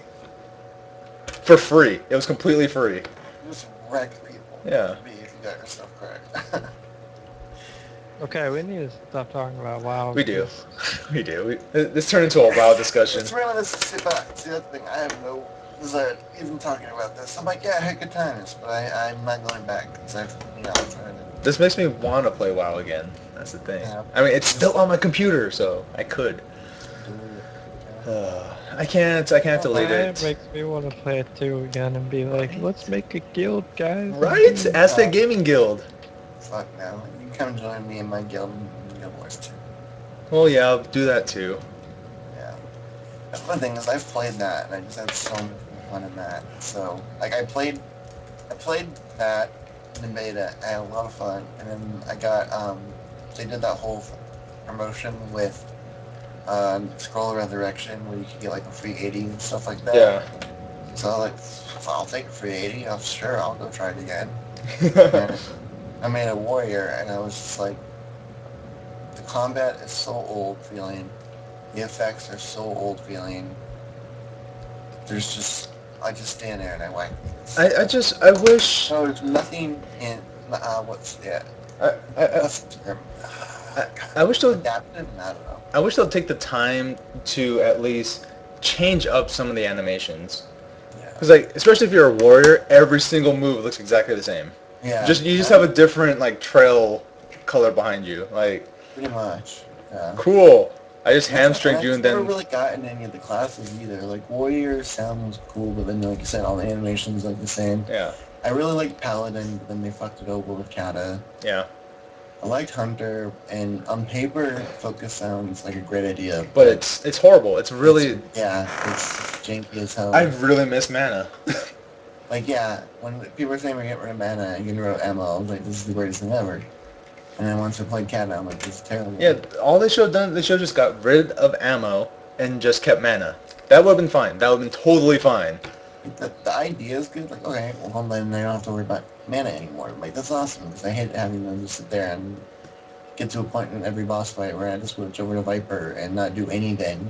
for free. It was completely free. You just wreck people. Yeah. If you got your stuff correct. Okay, we need to stop talking about WoW. We do. because We do. This turned into a WoW discussion. It's really nice to sit back. See, that's the thing. I have no desire even talking about this. I'm like, yeah, I had good times, but I'm not going back because I'm trying to. This makes me want to play WoW again. That's the thing. Yeah. I mean, it's still on my computer, so I could. Do it. I can't delete it it. makes me want to play it too again and be like, let's make a guild, guys. Right? Aztec Gaming Guild. Fuck no. You can come join me in my guild in Guild Wars 2. Well, yeah, I'll do that too. Yeah. The fun thing is I've played that and I just had so much fun in that. So like I played that in the beta. I had a lot of fun, and then I got they did that whole promotion with Scroll of Resurrection where you could get like a free 80 and stuff like that. Yeah. So I was like, I'll take a free 80. I'm sure I'll go try it again. And I made a warrior, and I was just like, the combat is so old feeling. The effects are so old feeling. There's just, I just stand there and I whack things. I wish. So there's nothing in, what's that? What's the term? I wish they'll. Adaptive? I don't know. I wish they'll take the time to at least change up some of the animations. Yeah. Because like, especially if you're a warrior, every single move looks exactly the same. Yeah. You just have a different like trail color behind you. Like, Pretty much. Yeah. cool. I just hamstringed you, and I've never then really gotten any of the classes either. Like Warrior sounds cool, but then like you said, all the animations look the same. yeah, I really liked Paladin, but then they fucked it over with Kata. yeah. I liked Hunter, and on paper, Focus sounds like a great idea. But it's horrible. It's really. It's janky as hell. I really miss mana. Like, yeah, when people were saying we're getting rid of mana and getting rid of ammo, I was like, this is the greatest thing ever. And then once I played Kata, I'm like, this is terrible. Yeah, all they should have done, they should have just got rid of ammo and just kept mana. That would have been fine. That would have been totally fine. The idea is good. Like, okay, well, then they don't have to worry about mana anymore. Like, that's awesome, because I hate having them just sit there and get to a point in every boss fight where I just switch over to Viper and not do anything.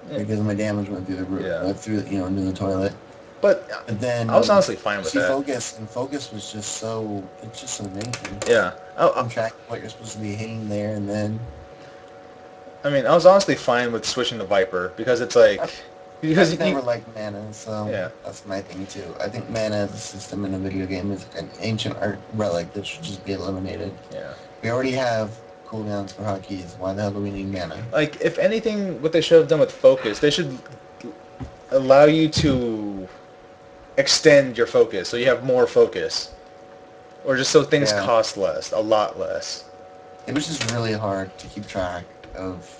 Yeah. because my damage went through the roof, Yeah. through into the toilet. But But then I was honestly fine with that. Focus was just it's just so amazing. Yeah. I'm tracking what you're supposed to be hitting there, and then I mean, I was honestly fine with switching to Viper because it's like because I've never liked mana, so Yeah. that's my thing too. I think mana as a system in a video game is an ancient art relic that should just be eliminated. Yeah. We already have cooldowns for hotkeys. Why the hell do we need mana? Like, if anything, what they should have done with focus, they should allow you to extend your focus so you have more focus, or just so things Yeah. cost less, a lot less. It was just really hard to keep track of.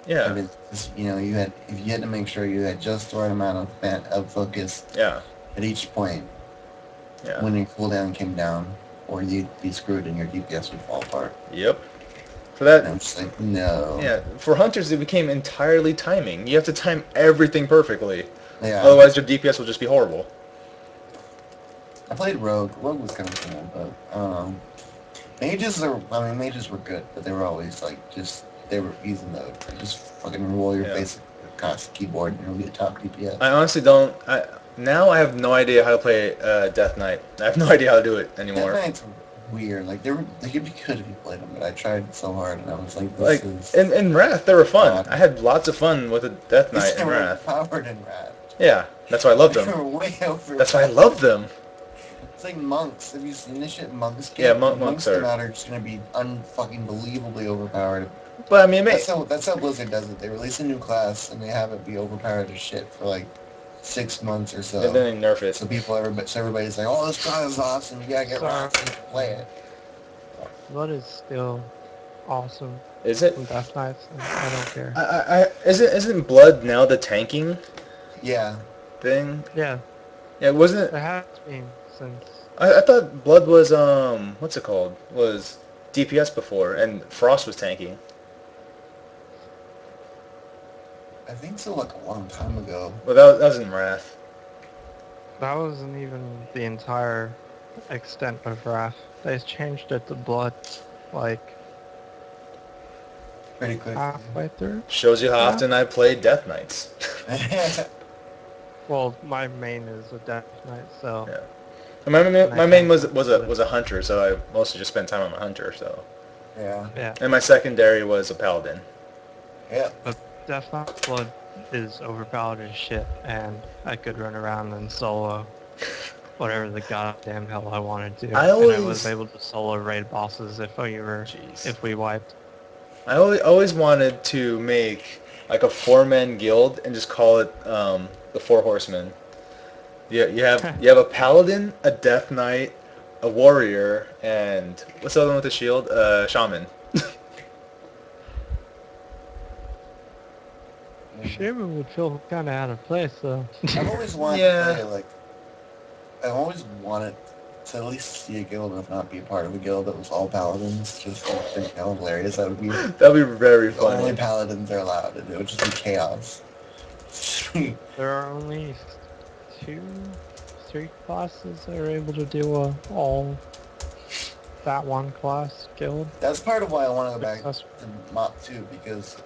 Yeah. Everything. If you had to make sure you had just the right amount of focus Yeah. at each point Yeah. when your cooldown came down, or you'd be screwed and your DPS would fall apart. Yep. For And that. I'm just like, no. Yeah. For hunters, it became entirely timing. You have to time everything perfectly. Yeah. Otherwise, your DPS will just be horrible. I played Rogue. Rogue was kind of cool, but I don't know. Mages were good, but they were always they were easy mode. Just fucking roll your basic across the keyboard and you'll be a top DPS. I honestly don't. Now I have no idea how to play Death Knight. I have no idea how to do it anymore. Death Knight's weird. Like they could be good if you played them, but I tried so hard and I was like, Like this is in Wrath, they were fun. God. I had lots of fun with the Death Knight They in were Wrath. powered in Wrath. Yeah, that's why I loved They them. were way over. That's why I loved them. It's like monks. Have you seen this shit? Monks. Yeah, monks are. Are just gonna be unfucking believably overpowered. But I mean, That's how Blizzard does it. They release a new class and they have it be overpowered as shit for like 6 months or so. and then they nerf it. So everybody's like, oh, this class is awesome. You gotta get lost and play it. Blood is still awesome. Is it? From Death Knights, and I don't care. Isn't Blood now the tanking Yeah. thing? Yeah, Yeah, wasn't it? it has been since. I thought Blood was what's it called? Was DPS before, and Frost was tanking. I think so. Like a long time ago. Well, that was in Wrath. That wasn't even the entire extent of Wrath. They changed it to Blood, like, Pretty quick. halfway through. Shows you how Yeah. often I played Death Knights. Well, my main is a Death Knight, so... Yeah. My main was a hunter, so I mostly just spent time on my hunter. So. Yeah. Yeah. And my secondary was a paladin. Yeah. But Death Knight Blood is overpowered as shit, and I could run around and solo whatever the goddamn hell I wanted to. And I was able to solo raid bosses if we wiped. I always wanted to make like a 4-man guild and just call it the Four Horsemen. Yeah, you have a paladin, a death knight, a warrior, and what's the other one with the shield? Shaman. Shaman would feel kind of out of place, though. I've always wanted to play, I've always wanted to at least see a guild, if not be a part of a guild that was all paladins. Just to think how hilarious that would be. That'd be very funny. Only paladins are allowed, and it would just be chaos. There are only 3 classes that are able to do all that one class guild. That's part of why I want to go back That's- to MOP 2, because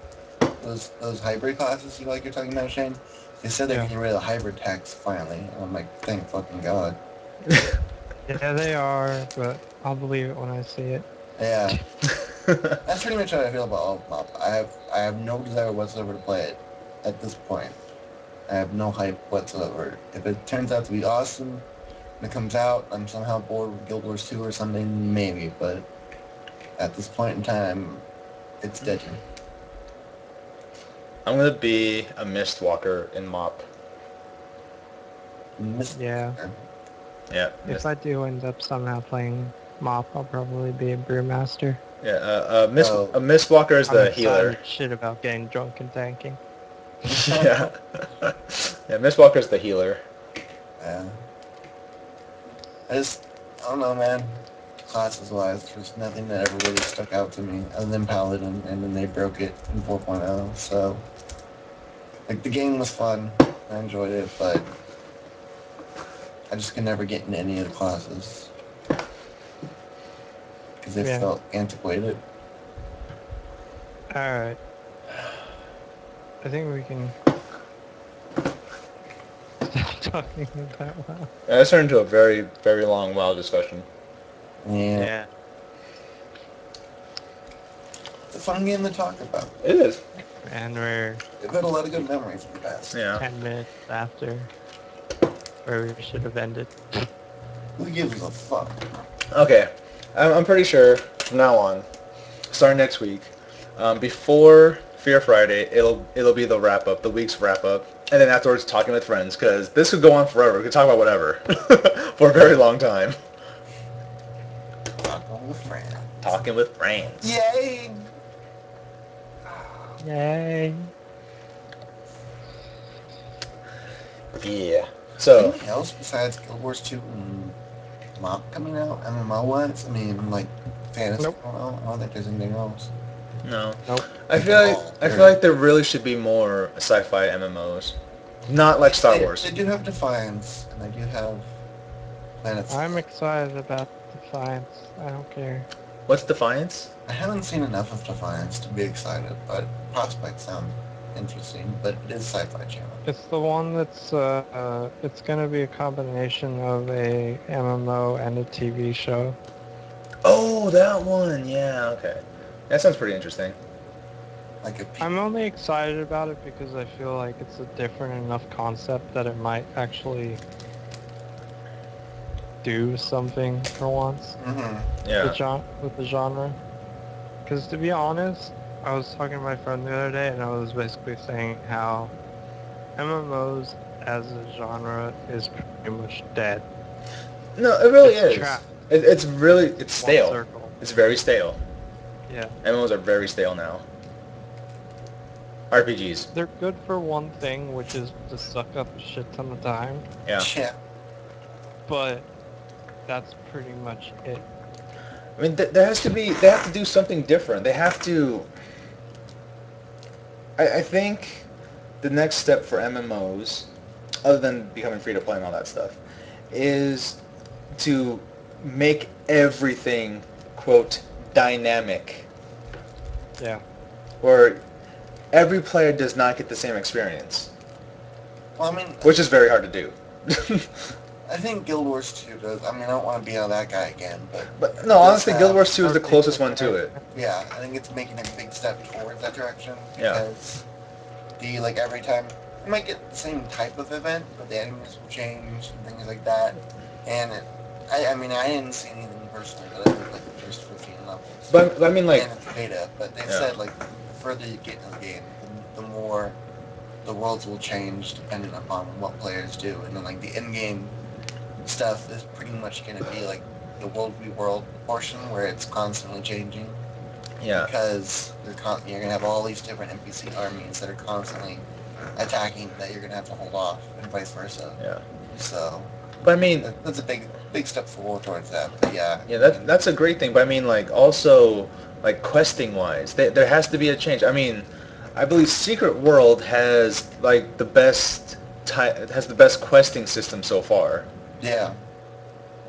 those hybrid classes you're talking about, Shane, they said they're getting rid of the hybrid tax finally. And I'm like, thank fucking God. Yeah, they are, but I'll believe it when I see it. Yeah. That's pretty much how I feel about all of MOP. I have no desire whatsoever to play it at this point. I have no hype whatsoever. If it turns out to be awesome, and it comes out, I'm somehow bored with Guild Wars 2 or something, maybe, but at this point in time, it's dead. I'm gonna be a Mistwalker in MOP. Yeah. Yeah. If I do end up somehow playing MOP, I'll probably be a brewmaster. Yeah. A Mistwalker is the I'm healer. excited shit about getting drunk and tanking. Yeah. Yeah. Mistwalker's the healer. Yeah. I don't know, man. Classes wise, there's nothing that ever really stuck out to me other than Paladin, and then they broke it in 4.0. So, like, the game was fun. I enjoyed it, but I just could never get into any of the classes because they felt antiquated. Alright. I think we can stop talking about WoW. That turned into a very, very long WoW discussion. Yeah. It's a fun game to talk about. It is. And we're They've had a lot of good memories in the past. Yeah. 10 minutes after where we should have ended. Who gives a fuck? Okay. I'm pretty sure from now on, starting next week, before Fear Friday, it'll be the wrap up, the week's wrap up, and then afterwards talking with friends, because this could go on forever. We could talk about whatever for a very long time. Talking with friends. Talking with friends. Yay! Yay. Yeah. So. Anything else besides Guild Wars 2 and MOP coming out? MMO-wise? I mean, like, fantasy Nope. going on? I don't think there's anything else. No. Nope. I feel like there really should be more sci-fi MMOs. Not like Star Wars. They do have Defiance, and they do have Planets. I'm excited about Defiance. I don't care. What's Defiance? I haven't seen enough of Defiance to be excited, but prospects sound interesting, but it is Sci-Fi Channel. It's the one that's, it's gonna be a combination of a MMO and a TV show. Oh, that one. Yeah, okay. That sounds pretty interesting. Like a I'm only excited about it because I feel like it's a different enough concept that it might actually do something for once Yeah. with the genre. Because to be honest, I was talking to my friend the other day and I was basically saying how MMOs as a genre is pretty much dead. No, it really It's is. trapped. It's really, it's One stale. circle. It's very stale. Yeah. MMOs are very stale now. RPGs. They're good for one thing, which is to suck up a shit ton of time, Yeah. Yeah. but that's pretty much it. I mean, there has to be, they have to do something different. They have to, I think the next step for MMOs, other than becoming free to play and all that stuff, is to make everything, quote, dynamic. Yeah. Where every player does not get the same experience, Well, I mean, which is very hard to do. I think Guild Wars 2 does. I mean, I don't want to be on that guy again, but But no, honestly, Guild Wars 2 is the closest one to it. yeah, I think it's making a big step towards that direction. Yeah. Because like every time you might get the same type of event, but the enemies will change and things like that. And I mean, I didn't see anything personally, but I looked like the first 15 levels. But I mean, like, and it's beta, but they've Yeah. said like the further you get in the game, the more the worlds will change depending upon what players do, and then like the end game stuff is pretty much going to be like the world v world portion where it's constantly changing yeah. because you're going to have all these different NPC armies that are constantly attacking that you're going to have to hold off, and vice versa. Yeah. So But I mean, that's a big step forward towards that. But yeah. yeah, that's a great thing. But I mean, like, also, like, questing wise, there has to be a change. I mean, I believe Secret World has like the best questing system so far. Yeah.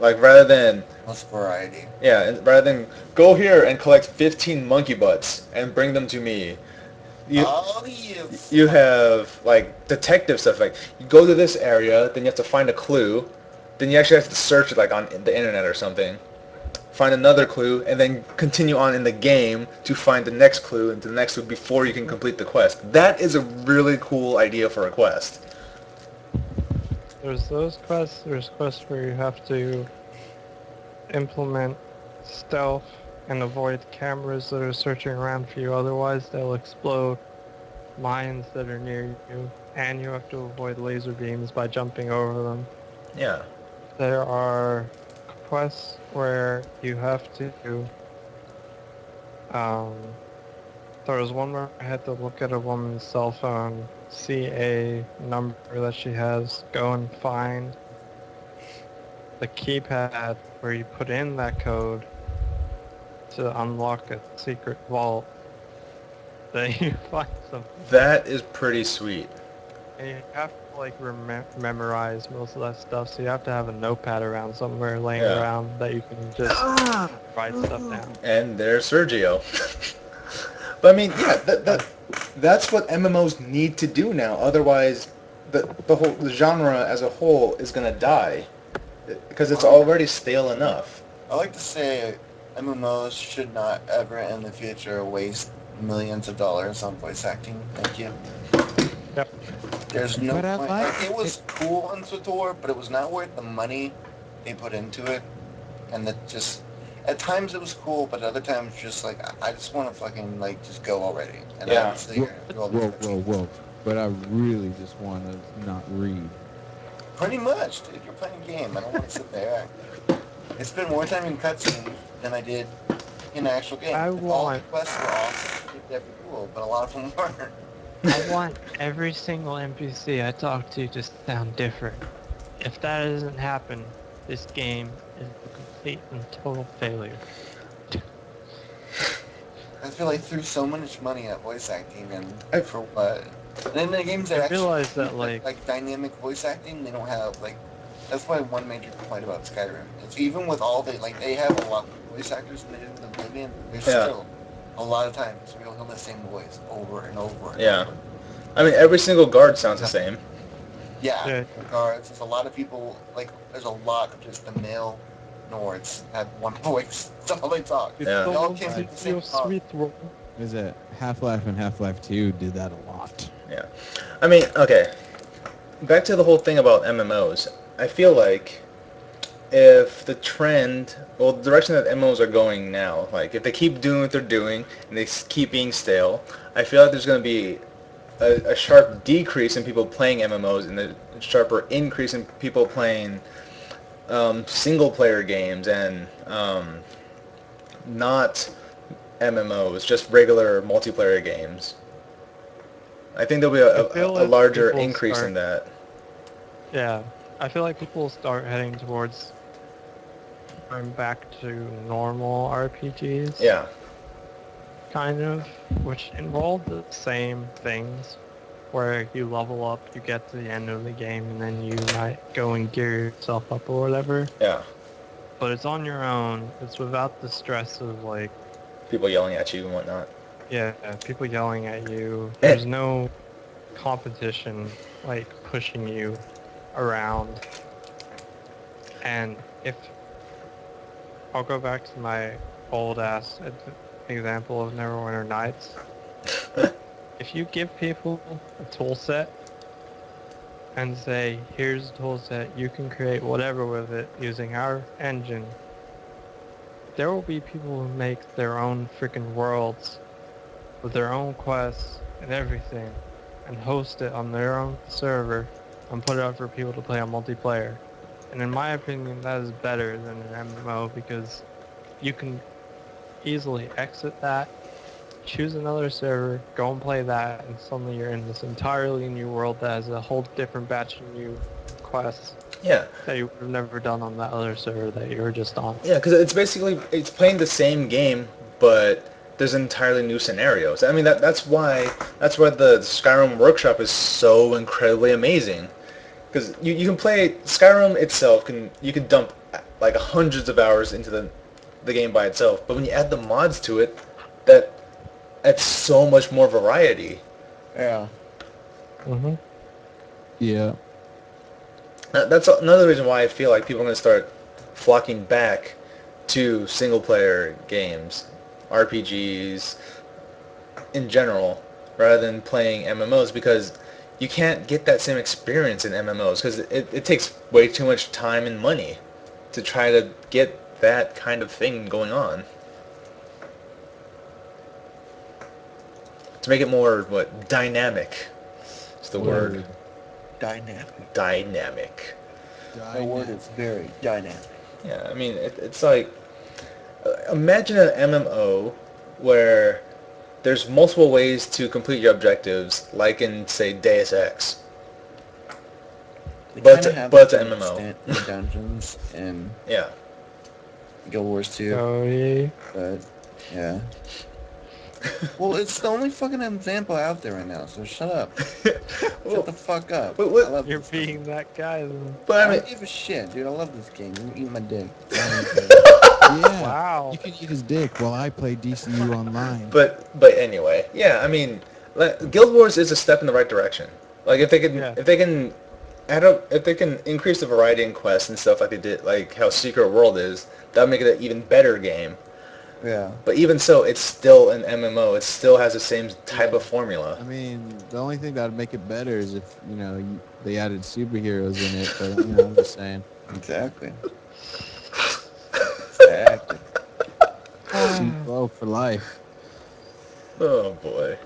Like, rather than Less variety. yeah, and rather than go here and collect 15 monkey butts and bring them to me, Oh, yes. you have like detective stuff. Like, you go to this area, then you have to find a clue, then you actually have to search it like on the internet or something, find another clue, and then continue on in the game to find the next clue and the next clue before you can complete the quest. That is a really cool idea for a quest. There's those quests, there's quests where you have to implement stealth and avoid cameras that are searching around for you, otherwise they'll explode mines that are near you, and you have to avoid laser beams by jumping over them. Yeah. There are quests where you have to there was one where I had to look at a woman's cell phone, see a number that she has, go and find the keypad where you put in that code to unlock a secret vault. Then you find something. That is pretty sweet. And you have to like memorize most of that stuff, so you have to have a notepad around somewhere laying Yeah. around that you can just write stuff down. And there's Sergio. But I mean, yeah, that's what MMOs need to do now. Otherwise, the genre as a whole is gonna die because it's Well, already stale enough. I like to say MMOs should not ever in the future waste millions of dollars on voice acting. Thank you. Yep. There's no But I point. like Like, it was cool on Sator, but it was not worth the money they put into it. And that just, at times it was cool, but at other times just like, I just want to fucking like just go already. And I Yeah. would sit here and do all Whoa, this. whoa. But I really just want to not read. Pretty much, dude. You're playing a game. I don't want to sit there. I spent more time in cutscenes than I did in the actual game. I All the want- quests were awesome. That'd be cool, but a lot of them weren't. I want every single NPC I talk to sound different. If that doesn't happen, this game is a complete and total failure. I feel like threw so much money at voice acting and for what? And then the games that I actually realize that, do, like- dynamic voice acting, they don't have like. That's why one major complaint about Skyrim is even with all the like they have a lot of voice actors in the Oblivion, there's Yeah. still a lot of times you'll hear the same voice over and over. And Yeah. over. I mean, every single guard sounds the same. Yeah. Yeah. Guards. There's a lot of people like. There's a lot of just the male Nords have one voice. That's all they talk. Yeah. They all can't do the same talk. Is it Half-Life and Half-Life 2 did that a lot. I mean, okay. Back to the whole thing about MMOs. I feel like if the trend, well, the direction that MMOs are going now, like if they keep doing what they're doing and they keep being stale, I feel like there's going to be a sharp decrease in people playing MMOs and a sharper increase in people playing single-player games and not MMOs, just regular multiplayer games. I think there'll be I feel a like larger people increase in that. Yeah, I feel like people will start heading towards going back to normal RPGs. Yeah. Kind of, which involve the same things, where you level up, you get to the end of the game, and then you might go and gear yourself up or whatever. Yeah. But it's on your own. It's without the stress of like, People yelling at you and whatnot. yeah, people yelling at you. There's no competition like pushing you around. And if I'll go back to my old ass example of Neverwinter Nights. If you give people a tool set and say, here's a tool set, you can create whatever with it using our engine, there will be people who make their own freaking worlds with their own quests and everything and host it on their own server and put it up for people to play on multiplayer. And in my opinion, that is better than an MMO because you can easily exit that, choose another server, go and play that, and suddenly you're in this entirely new world that has a whole different batch of new quests Yeah. that you would have never done on that other server that you were just on. Yeah, because it's playing the same game, but there's entirely new scenarios. I mean, that's why the Skyrim Workshop is so incredibly amazing. Because you can play Skyrim itself, you can dump like hundreds of hours into the game by itself, but when you add the mods to it, that's so much more variety. Yeah. Mm-hmm. Yeah. That's another reason why I feel like people are going to start flocking back to single-player games, RPGs in general, rather than playing MMOs, because you can't get that same experience in MMOs, because it takes way too much time and money to try to get that kind of thing going on. To make it more, dynamic is the word. Dynamic. Dynamic. The word is very dynamic. Yeah, I mean, it's like, imagine an MMO where there's multiple ways to complete your objectives, like in, say, Deus Ex. They But kinda it's a- have but it's that an to MMO. extent in dungeons and Yeah. Guild Wars 2, Oh, yeah. but yeah. Well, it's the only fucking example out there right now, so shut up. Shut the fuck up. But what- I love You're this game. being that guy then. But I I mean, don't give a shit, dude. I love this game. You eat my dick. Yeah. Wow. You can eat his dick while I play DCU online. but anyway, yeah, I mean, Guild Wars is a step in the right direction. Like if they can, Yeah. if they can, add up, if they can increase the variety in quests and stuff like they did, like how Secret World is, that'll make it an even better game. Yeah. But even so, it's still an MMO. It still has the same type of formula. I mean, the only thing that would make it better is if, they added superheroes in it, but, I'm just saying. Exactly. Exactly. Flow for life. Oh boy.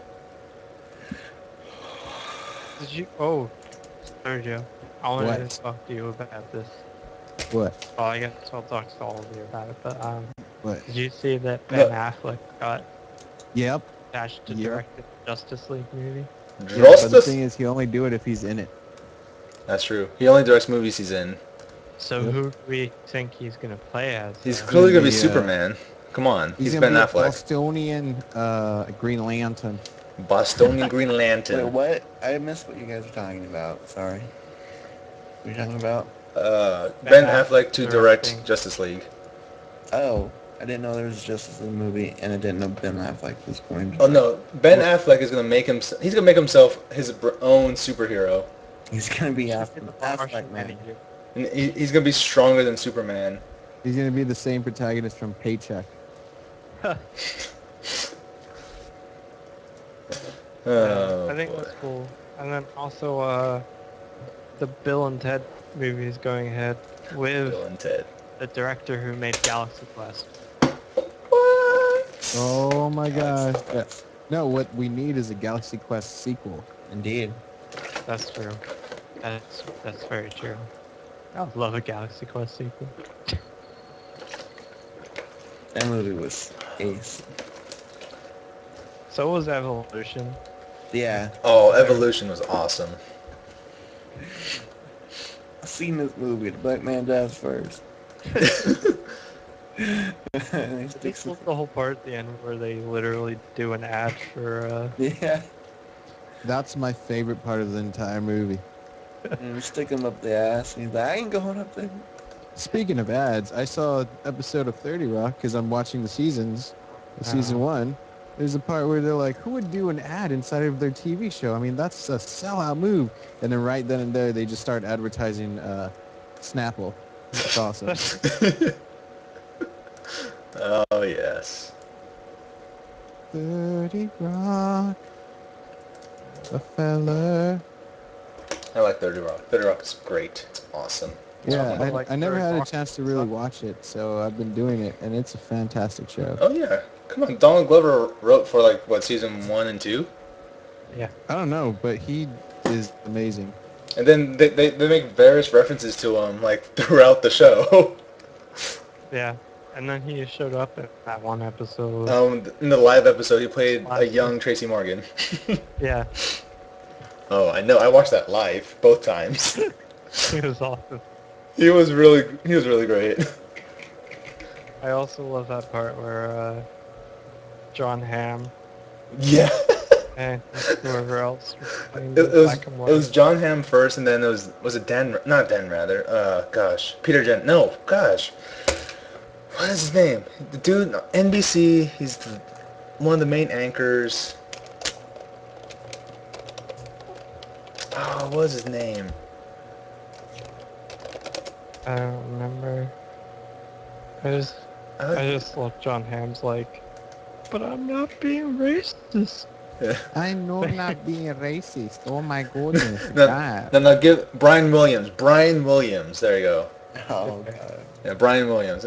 Did you? Oh, Sergio, I wanted What? to talk to you about this. What? Well, I guess I'll talk to all of you about it. But What? did you see that No. Ben Affleck got Yep. attached to Yep. direct the Justice League movie? Yeah, but the Justice. thing is, he'll only do it if he's in it. That's true. He only directs movies he's in. So Yep. who do we think he's gonna play as? He's though? clearly gonna be be, Superman. Come on, he's gonna Ben be a Affleck. Bostonian Green Lantern. Bostonian Green Wait, Lantern. what? I missed what you guys were talking about. Sorry. What are you talking about? Ben Affleck to direct directing. Justice League. Oh, I didn't know there was a Justice League movie, and I didn't know Ben Affleck was going to. Oh no, Ben Affleck is gonna make him. He's gonna make himself his own superhero, He's gonna be He's after the Affleck, Martian man. manager. and he's gonna be stronger than Superman. He's gonna be the same protagonist from Paycheck. Oh I think boy. that's cool. And then also, the Bill and Ted movie is going ahead with Bill and Ted. the director who made Galaxy Quest. What? Oh my gosh. Galaxy Quest. No, what we need is a Galaxy Quest sequel. Indeed. That's true. That's very true. I would love a Galaxy Quest sequel. That movie was ace. So was Evolution. Yeah, Oh, Evolution was awesome. I've seen this movie. The black man dies first. And he I sticks think the whole part at the end where they literally do an ad for yeah, That's my favorite part of the entire movie. and we stick him up the ass. And he's like, I ain't going up there. Speaking of ads, I saw an episode of 30 Rock because I'm watching the seasons. Season 1. There's a part where they're like, who would do an ad inside of their TV show? I mean, that's a sellout move. And then right then and there, they just start advertising Snapple. It's awesome. Oh yes. 30 Rock. A fella. I like 30 Rock. 30 Rock is great. It's awesome. Yeah, also like I never 30 had a Rock chance to really watch it, so I've been doing it, and it's a fantastic show. Oh yeah. Come on, Donald Glover wrote for like what season 1 and 2, yeah. I don't know, but he is amazing. and then they make various references to him like throughout the show. Yeah. And then he showed up in that one episode. In the live episode, he played a Last young Tracy Morgan. Yeah. Oh, I know. I watched that live both times. He was awesome. He was really great. I also love that part where John Hamm Yeah. and whoever else was playing It the was black and it white. was John Hamm first, and then was it Dan? Not Dan, rather. Gosh, Peter Jen. No, gosh. What is his name? The dude, NBC. He's one of the main anchors. Oh, what was his name? I don't remember. I just love John Hamm's like, but I'm not being racist. I know not being racist. Oh my goodness. No, God. no, give Brian Williams. Brian Williams. There you go. Oh god. Yeah, Brian Williams.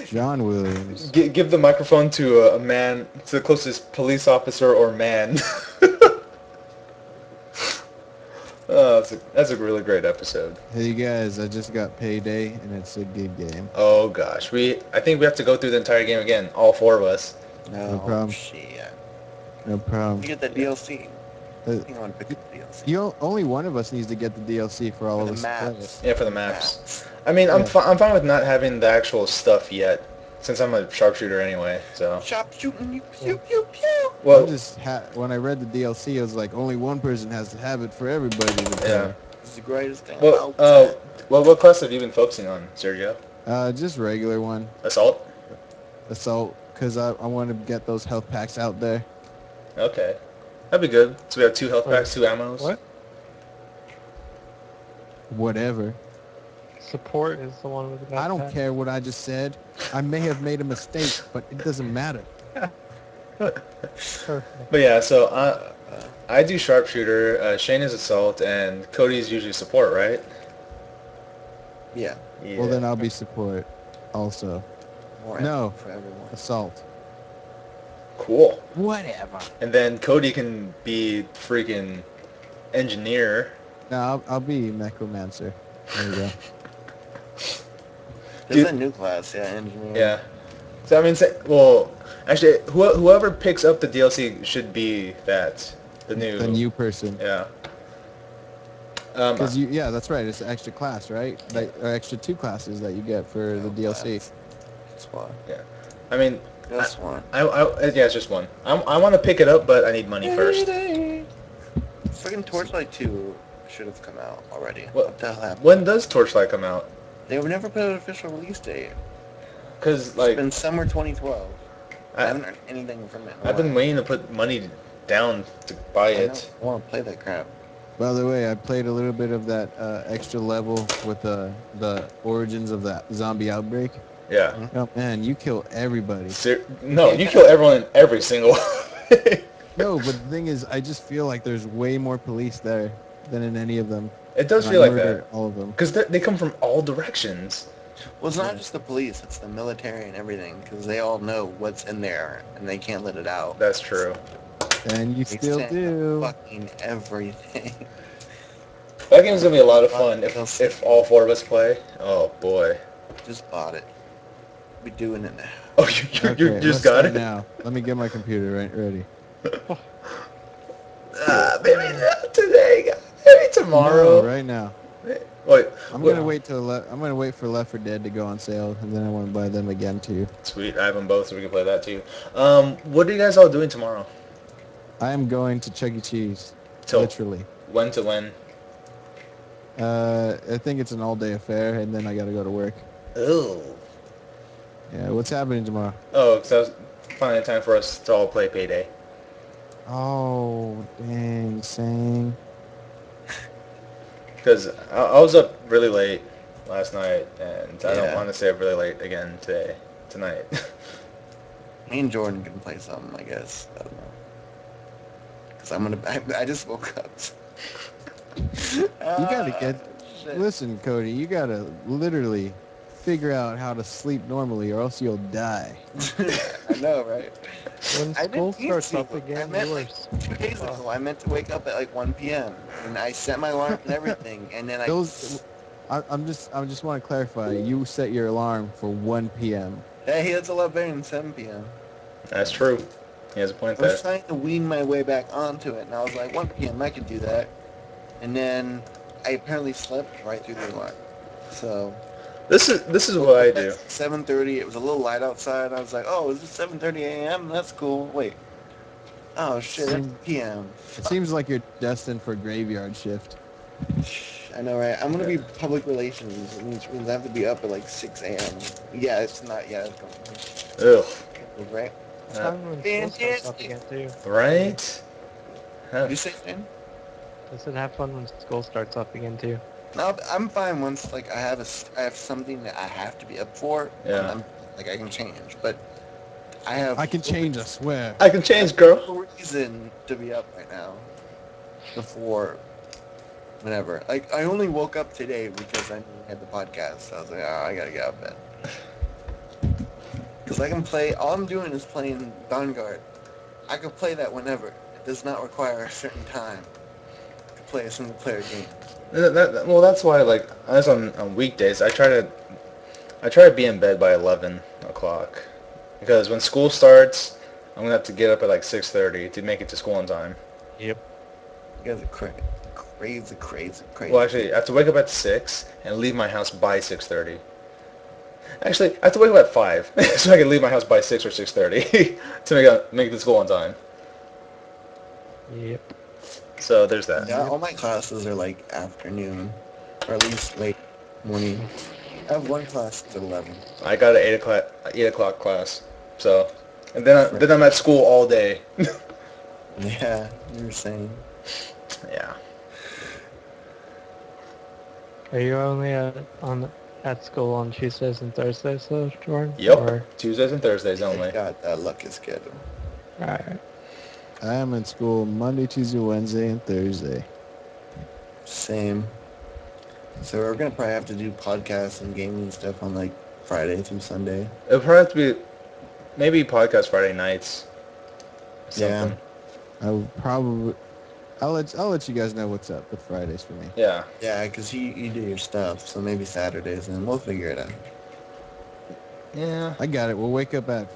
John Williams. Give the microphone to a man, to the closest police officer or man. Oh, that's a really great episode. Hey guys, I just got Payday, and it's a good game. Oh gosh, I think we have to go through the entire game again, all four of us. No, problem. shit. No problem. You get the DLC. Uh, You want to pick up the DLC. Only one of us needs to get the DLC for all For of the us to play it. maps. Yeah, for the maps. I mean, I'm Yeah. I'm fine with not having the actual stuff yet, since I'm a sharpshooter anyway. So, Chop shooting you, pew pew pew. well, When I read the DLC, I was like, only one person has to have it for everybody to play. yeah. It's the greatest thing. Well, about it. what class have you been focusing on, Sergio? Just regular one, Assault. assault, because I want to get those health packs out there. Okay, that'd be good. So we have 2 health Wait, packs, 2 ammos. What? Whatever. Support is the one with the I don't backpack. care what I just said. I may have made a mistake, but it doesn't matter. Perfect. But yeah, so I do sharpshooter. Shane is assault, and Cody's usually support, right? Yeah. Yeah. Well, then I'll be support also. More No. effort for everyone. Assault. Cool. Whatever. And then Cody can be freaking engineer. No, I'll be necromancer. There you go. There's Dude. a new class, yeah, engineering. Yeah. So I mean, well, actually, whoever picks up the DLC should be the new person. Yeah. Because yeah, that's right. It's an extra class, right? Like, or extra 2 classes that you get for the DLC. That's why. Yeah. I mean, Just one. yeah, it's just one. I want to pick it up, but I need money first. Fucking Torchlight 2 should have come out already. What the hell happened? When does Torchlight come out? They would never put an official release date. Because It's like been summer 2012. I I, haven't heard anything from it. I've been waiting to put money down to buy it. I want to play that crap. By the way, I played a little bit of that extra level with the origins of that zombie outbreak. Yeah. Oh man, you kill everybody. No, you kill everyone in every single. No, but the thing is, I just feel like there's way more police there than in any of them. It does And feel I like murder that. all of them. Because they come from all directions. Well, it's not just the police, it's the military and everything, because they all know what's in there, and they can't let it out. That's true. And you They still send do. fucking everything. That game's gonna be a lot of fun if all 4 of us play. Oh boy. Just bought it. We're doing it now. Oh, you Okay, just let's got start it? now. Let me get my computer ready. Maybe not today, guys. Maybe tomorrow. No, right now. Wait. I'm gonna wait for Left 4 Dead to go on sale, and then I want to buy them again too. Sweet. I have them both, so we can play that too. What are you guys all doing tomorrow? I am going to Chuck E. Cheese. Till Literally. when to when? I think it's an all-day affair, and then I gotta go to work. Oh. Yeah, what's happening tomorrow? Oh, because that was finally time for us to all play Payday. Oh, dang, same. Because I was up really late last night, and I don't Yeah. want to stay up really late again tonight. Me and Jordan can play something, I guess. I don't know. Because I just woke up. You gotta get... Shit. Listen, Cody, you gotta literally figure out how to sleep normally, or else you'll die. I know, right? When I school didn't mean starts to. up I again, meant you're like 2 days ago. I meant to wake up at like 1 p.m. and I set my alarm and everything, and then I just want to clarify. You set your alarm for 1 p.m. Hey, that's a lot better than 7 p.m. That's true. He has a point I there. was trying to wean my way back onto it, and I was like, 1 p.m. I can do that. And then I apparently slept right through the alarm. So This is what I do. 7:30. It was a little light outside. I was like, oh, is it 7:30 a.m.? That's cool. Wait. Oh shit, it's p.m. It seems like you're destined for graveyard shift. I know, right? I'm gonna be public relations. It means I have to be up at like 6 a.m. Yeah, it's not. Yeah, it's going. Ugh. Right? It's time when school starts up again too. Right? Did you say Shane? I said have fun when school starts up again too. No, I'm fine once like I have something that I have to be up for. Yeah. I'm, like I can change, but I can change, I swear. I can change, girl. no reason to be up right now. Before, whenever. Like I only woke up today because I knew we had the podcast. So I was like, oh, I gotta get out of bed. Because I can play. All I'm doing is playing Vanguard. I can play that whenever. It does not require a certain time to play a single player game. Well, that's why, like, as on weekdays, I try to be in bed by 11 o'clock. Because when school starts, I'm going to have to get up at like 6:30 to make it to school on time. Yep. You guys are crazy. Well, actually, I have to wake up at 6 and leave my house by 6:30. Actually, I have to wake up at 5 so I can leave my house by 6 or 6:30 to make it to school on time. Yep. So there's that. Yeah, all my classes are like afternoon, or at least late morning. I have one class at 11. I got an 8 o'clock class. So, and then I'm at school all day. Yeah, you were saying. Yeah. Are you only at school on Tuesdays and Thursdays, though, Jordan? Yep. Or, Tuesdays and Thursdays only. I got that lucky schedule. alright. I am in school Monday, Tuesday, Wednesday, and Thursday. Same. So we're gonna probably have to do podcasts and gaming stuff on like Friday through Sunday. It'll probably have to be maybe podcast Friday nights. Yeah. Something. I would probably. I'll let you guys know what's up with Fridays for me. Yeah. Yeah, because you do your stuff, so maybe Saturdays, and we'll figure it out. Yeah. I got it. We'll wake up at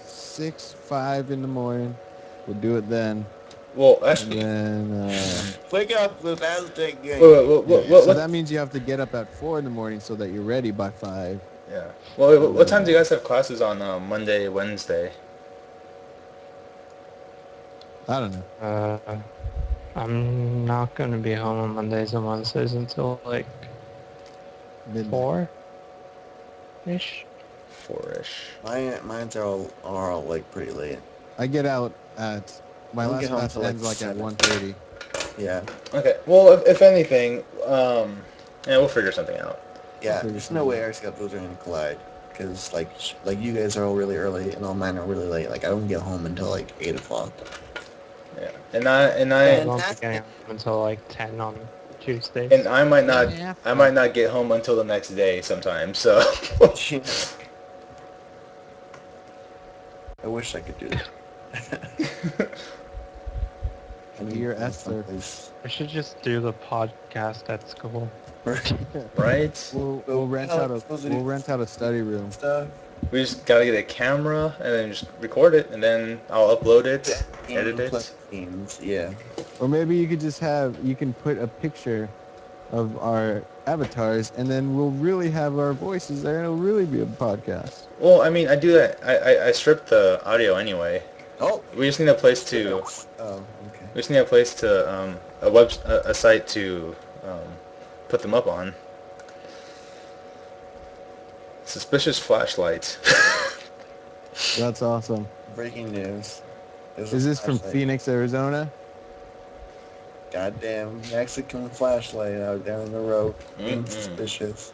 5 in the morning. We'll do it then. Well, And actually, then. Wake up with Aztec Gaming. So that means you have to get up at 4 in the morning so that you're ready by 5. Yeah. Well, what time do you guys have classes on Monday, Wednesday? I don't know. I'm not gonna be home on Mondays and Wednesdays until like Midnight. 4-ish. 4-ish. Mine's are all like pretty late. I get out at my I don't last get home class till, like, ends like at 7. 1:30. Yeah. Okay. Well, if anything, yeah, we'll figure something out. Yeah, Pretty there's no way our schedules are gonna collide. Because like you guys are all really early and all mine are really late. Like I don't get home until like 8 o'clock. Yeah. And I I won't be getting home until like 10 on Tuesdays. and I might Yeah. not get home until the next day sometimes. So. I wish I could do that. You're Esther. I should just do the podcast at school. Right? We'll rent out a study room. Stuff. We just gotta get a camera and then just record it, and then I'll upload it, edit it. Themes, yeah. Or maybe you could you can put a picture of our avatars, and then we'll really have our voices there, and it'll really be a podcast. Well, I mean, I do that. I strip the audio anyway. Oh. We just need a place to. Oh, okay. We just need a place to a site to put them up on. Suspicious flashlights. That's awesome. Breaking news. Is this from Phoenix, Arizona? Goddamn Mexican flashlight out down the road. Being Mm-mm. suspicious.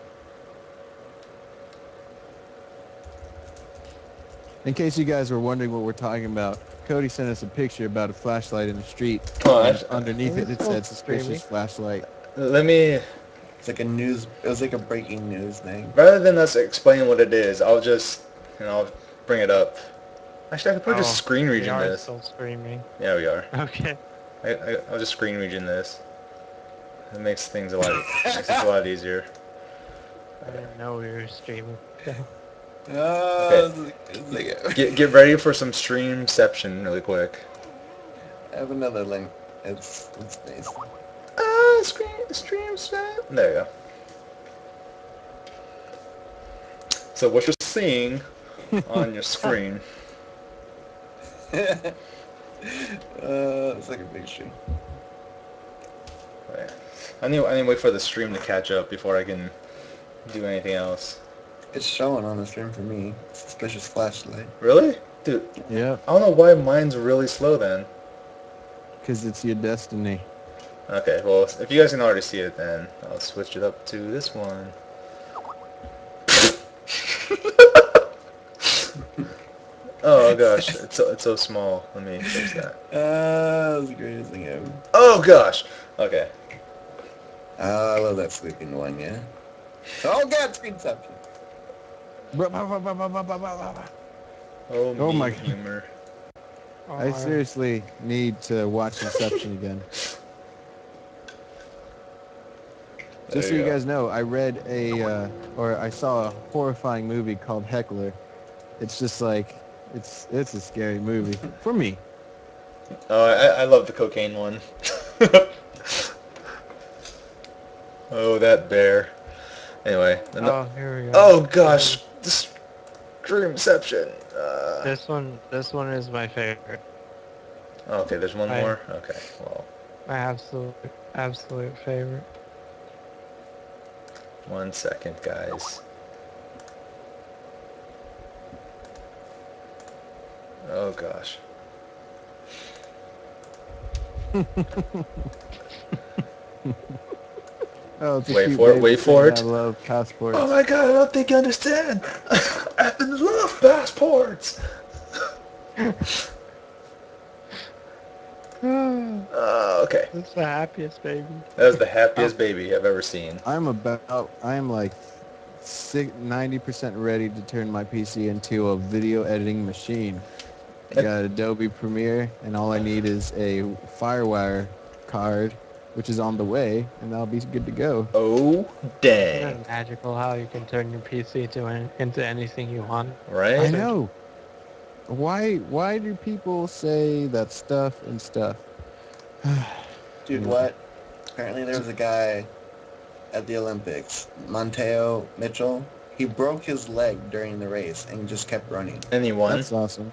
In case you guys were wondering what we're talking about, Cody sent us a picture about a flashlight in the street. Oh, and that's- underneath it, it Oh, said suspicious streaming. flashlight. Let me, It's like it was like a breaking news thing. rather than us explain what it is, I'll just, I'll bring it up. Actually, I could probably just screen We region are this. still streaming. Yeah, we are. Okay. I'll just screen region this. It makes things a lot easier. I didn't know we were streaming. It's like Get ready for some streamception really quick. I have another link. It's nice. Stream set. There you go. So what you're seeing on your screen. It's like a big stream. Wait. I need to wait for the stream to catch up before I can do anything else. It's showing on the stream for me. Suspicious flashlight. Really? Dude, Yeah, I don't know why mine's really slow then. because it's your destiny. Okay, well, if you guys can already see it, then I'll switch it up to this one. Oh gosh, it's so small. Let me fix that. That was the greatest thing ever. Oh gosh. Okay. I love that sleeping one, yeah. Oh god, screenception. Oh my my humor. I seriously need to watch Inception again. Just so you guys know, I read I saw a horrifying movie called Heckler. It's just like, it's a scary movie for me. Oh, I love the cocaine one. Oh, that bear. Anyway. Oh, here we go. Oh gosh, this Dreamception. This one is my favorite. Okay, there's one more. Okay, well, My absolute favorite. 1 second, guys. Oh gosh. Oh, it's a Wait cute for it, baby wait for saying, it. I love passports. Oh my god, I don't think you understand. I love passports. Okay. That's the happiest baby. That was the happiest baby I've ever seen. I am like 90% ready to turn my PC into a video editing machine. I got Adobe Premiere, and all I need is a FireWire card, which is on the way, and I'll be good to go. Oh, Isn't dang. it magical how you can turn your PC into anything you want? Right? I know. Why do people say that stuff and stuff? Dude, what? Apparently there was a guy at the Olympics, Monteo Mitchell. He broke his leg during the race and just kept running. And he won? That's awesome.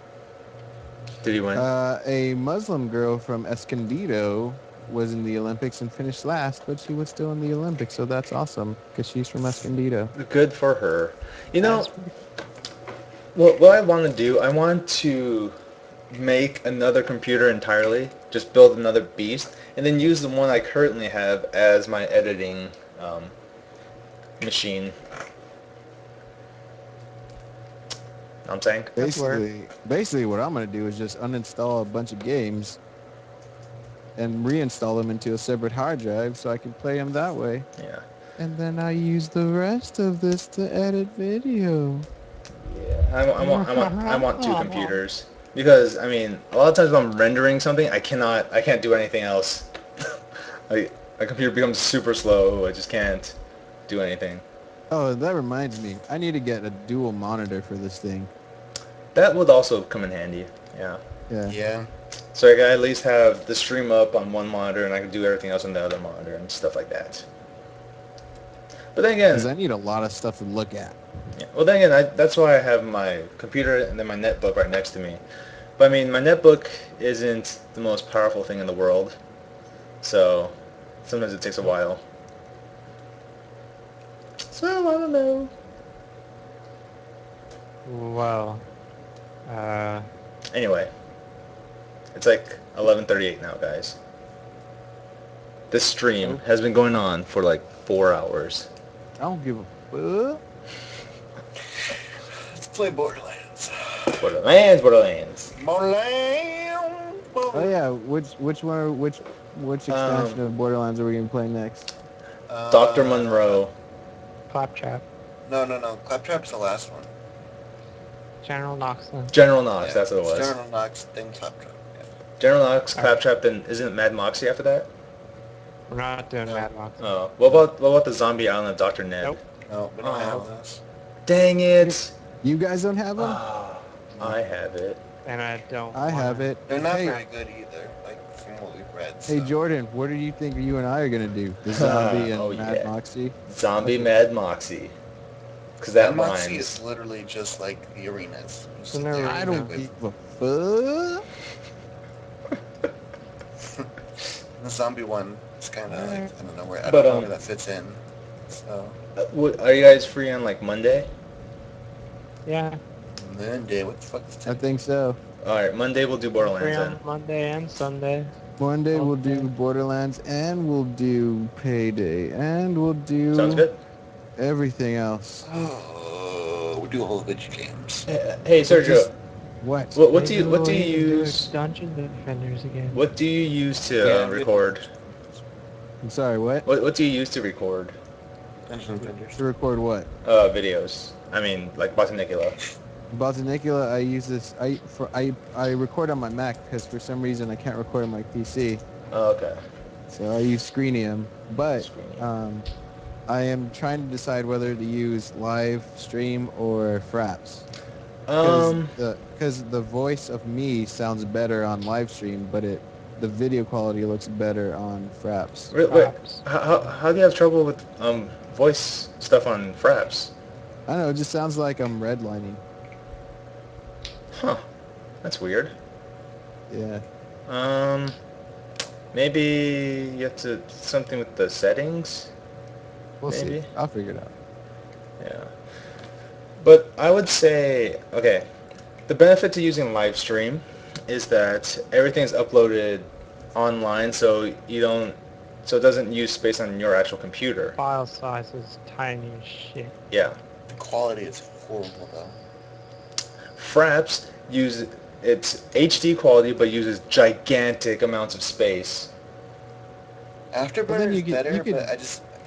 Did he win? A Muslim girl from Escondido was in the Olympics and finished last, but she was still in the Olympics, so that's awesome because she's from Escondido. Good for her. You know, what I want to do, I want to make another computer entirely, just build another beast, and then use the one I currently have as my editing machine. Know what I'm saying? Basically, what I'm gonna do is just uninstall a bunch of games and reinstall them into a separate hard drive so I can play them that way. Yeah. And then I use the rest of this to edit video. Yeah. I want two computers because I mean a lot of times when I'm rendering something, I can't do anything else. My computer becomes super slow. I just can't do anything. Oh, that reminds me. I need to get a dual monitor for this thing. That would also come in handy. Yeah. Yeah. Yeah. So I can at least have the stream up on one monitor and I can do everything else on the other monitor and stuff like that. But then Because I again, need a lot of stuff to look at. yeah, well then again, that's why I have my computer and then my netbook right next to me. But I mean, my netbook isn't the most powerful thing in the world, so sometimes it takes a while. So I don't know. Well, Anyway, it's like 11:38 now, guys. This stream has been going on for like 4 hours. I don't give a fuck. Let's play Borderlands. Borderlands. Borderlands. Oh yeah, which expansion of Borderlands are we gonna play next? Dr. Monroe. Claptrap. No. Claptrap's the last one. General Knoxville. General Knox, Yeah, that's what it was. General Knox, then Claptrap. Yeah. General Knox, Claptrap, then isn't Mad Moxie after that? We're not doing No. Mad Max. Oh, what about the Zombie Island of Dr. Ned? Nope. No, we don't Oh. have those. Dang it! You guys don't have them? Ah, I have it. And I don't. I have it. They're not Hey, very good either, like from what we've read. hey so. Jordan, what do you think you and I are gonna do? The zombie and Oh, Mad yeah. Moxie? Zombie Mad Moxie. Because that Mad Moxie rhymes. is literally just like the arenas. You So sit no, there I and don't wait give a fuck. The zombie one is kind of like, I don't know where, I But, don't know where that fits in. So, Are you guys free on like Monday? Yeah. Monday, what the fuck is I that? think so. Alright, Monday we'll do Free Borderlands on then. Monday and Sunday. One day we'll Okay. do Borderlands and we'll do Payday and we'll do Sounds good. everything else. Oh, we do all the video games. Hey Sergio, Just- What? what do you Maybe we'll even do use? Dungeon Defenders again. What do you use to Yeah, record? I'm sorry, what? What do you use to record Dungeon Defenders. To record what? videos? I mean, like Botanicula. Botanicula, I use this. I record on my Mac because for some reason I can't record on my PC. Oh, okay. So I use Screenium, but Screenium. I am trying to decide whether to use live stream or Fraps. Because the voice of me sounds better on live stream, but the video quality looks better on Fraps. Wait, Fraps. how do you have trouble with voice stuff on Fraps? I don't know, it just sounds like I'm redlining. Huh. That's weird. Yeah. Maybe you have to something with the settings. We'll Maybe. see. I'll figure it out. Yeah. But I would say, okay, the benefit to using live stream is that everything's uploaded online, so you don't so it doesn't use space on your actual computer. File size is tiny as shit. Yeah. The quality is horrible though. Fraps use its HD quality, but uses gigantic amounts of space. Afterburner you is get- better, you could- but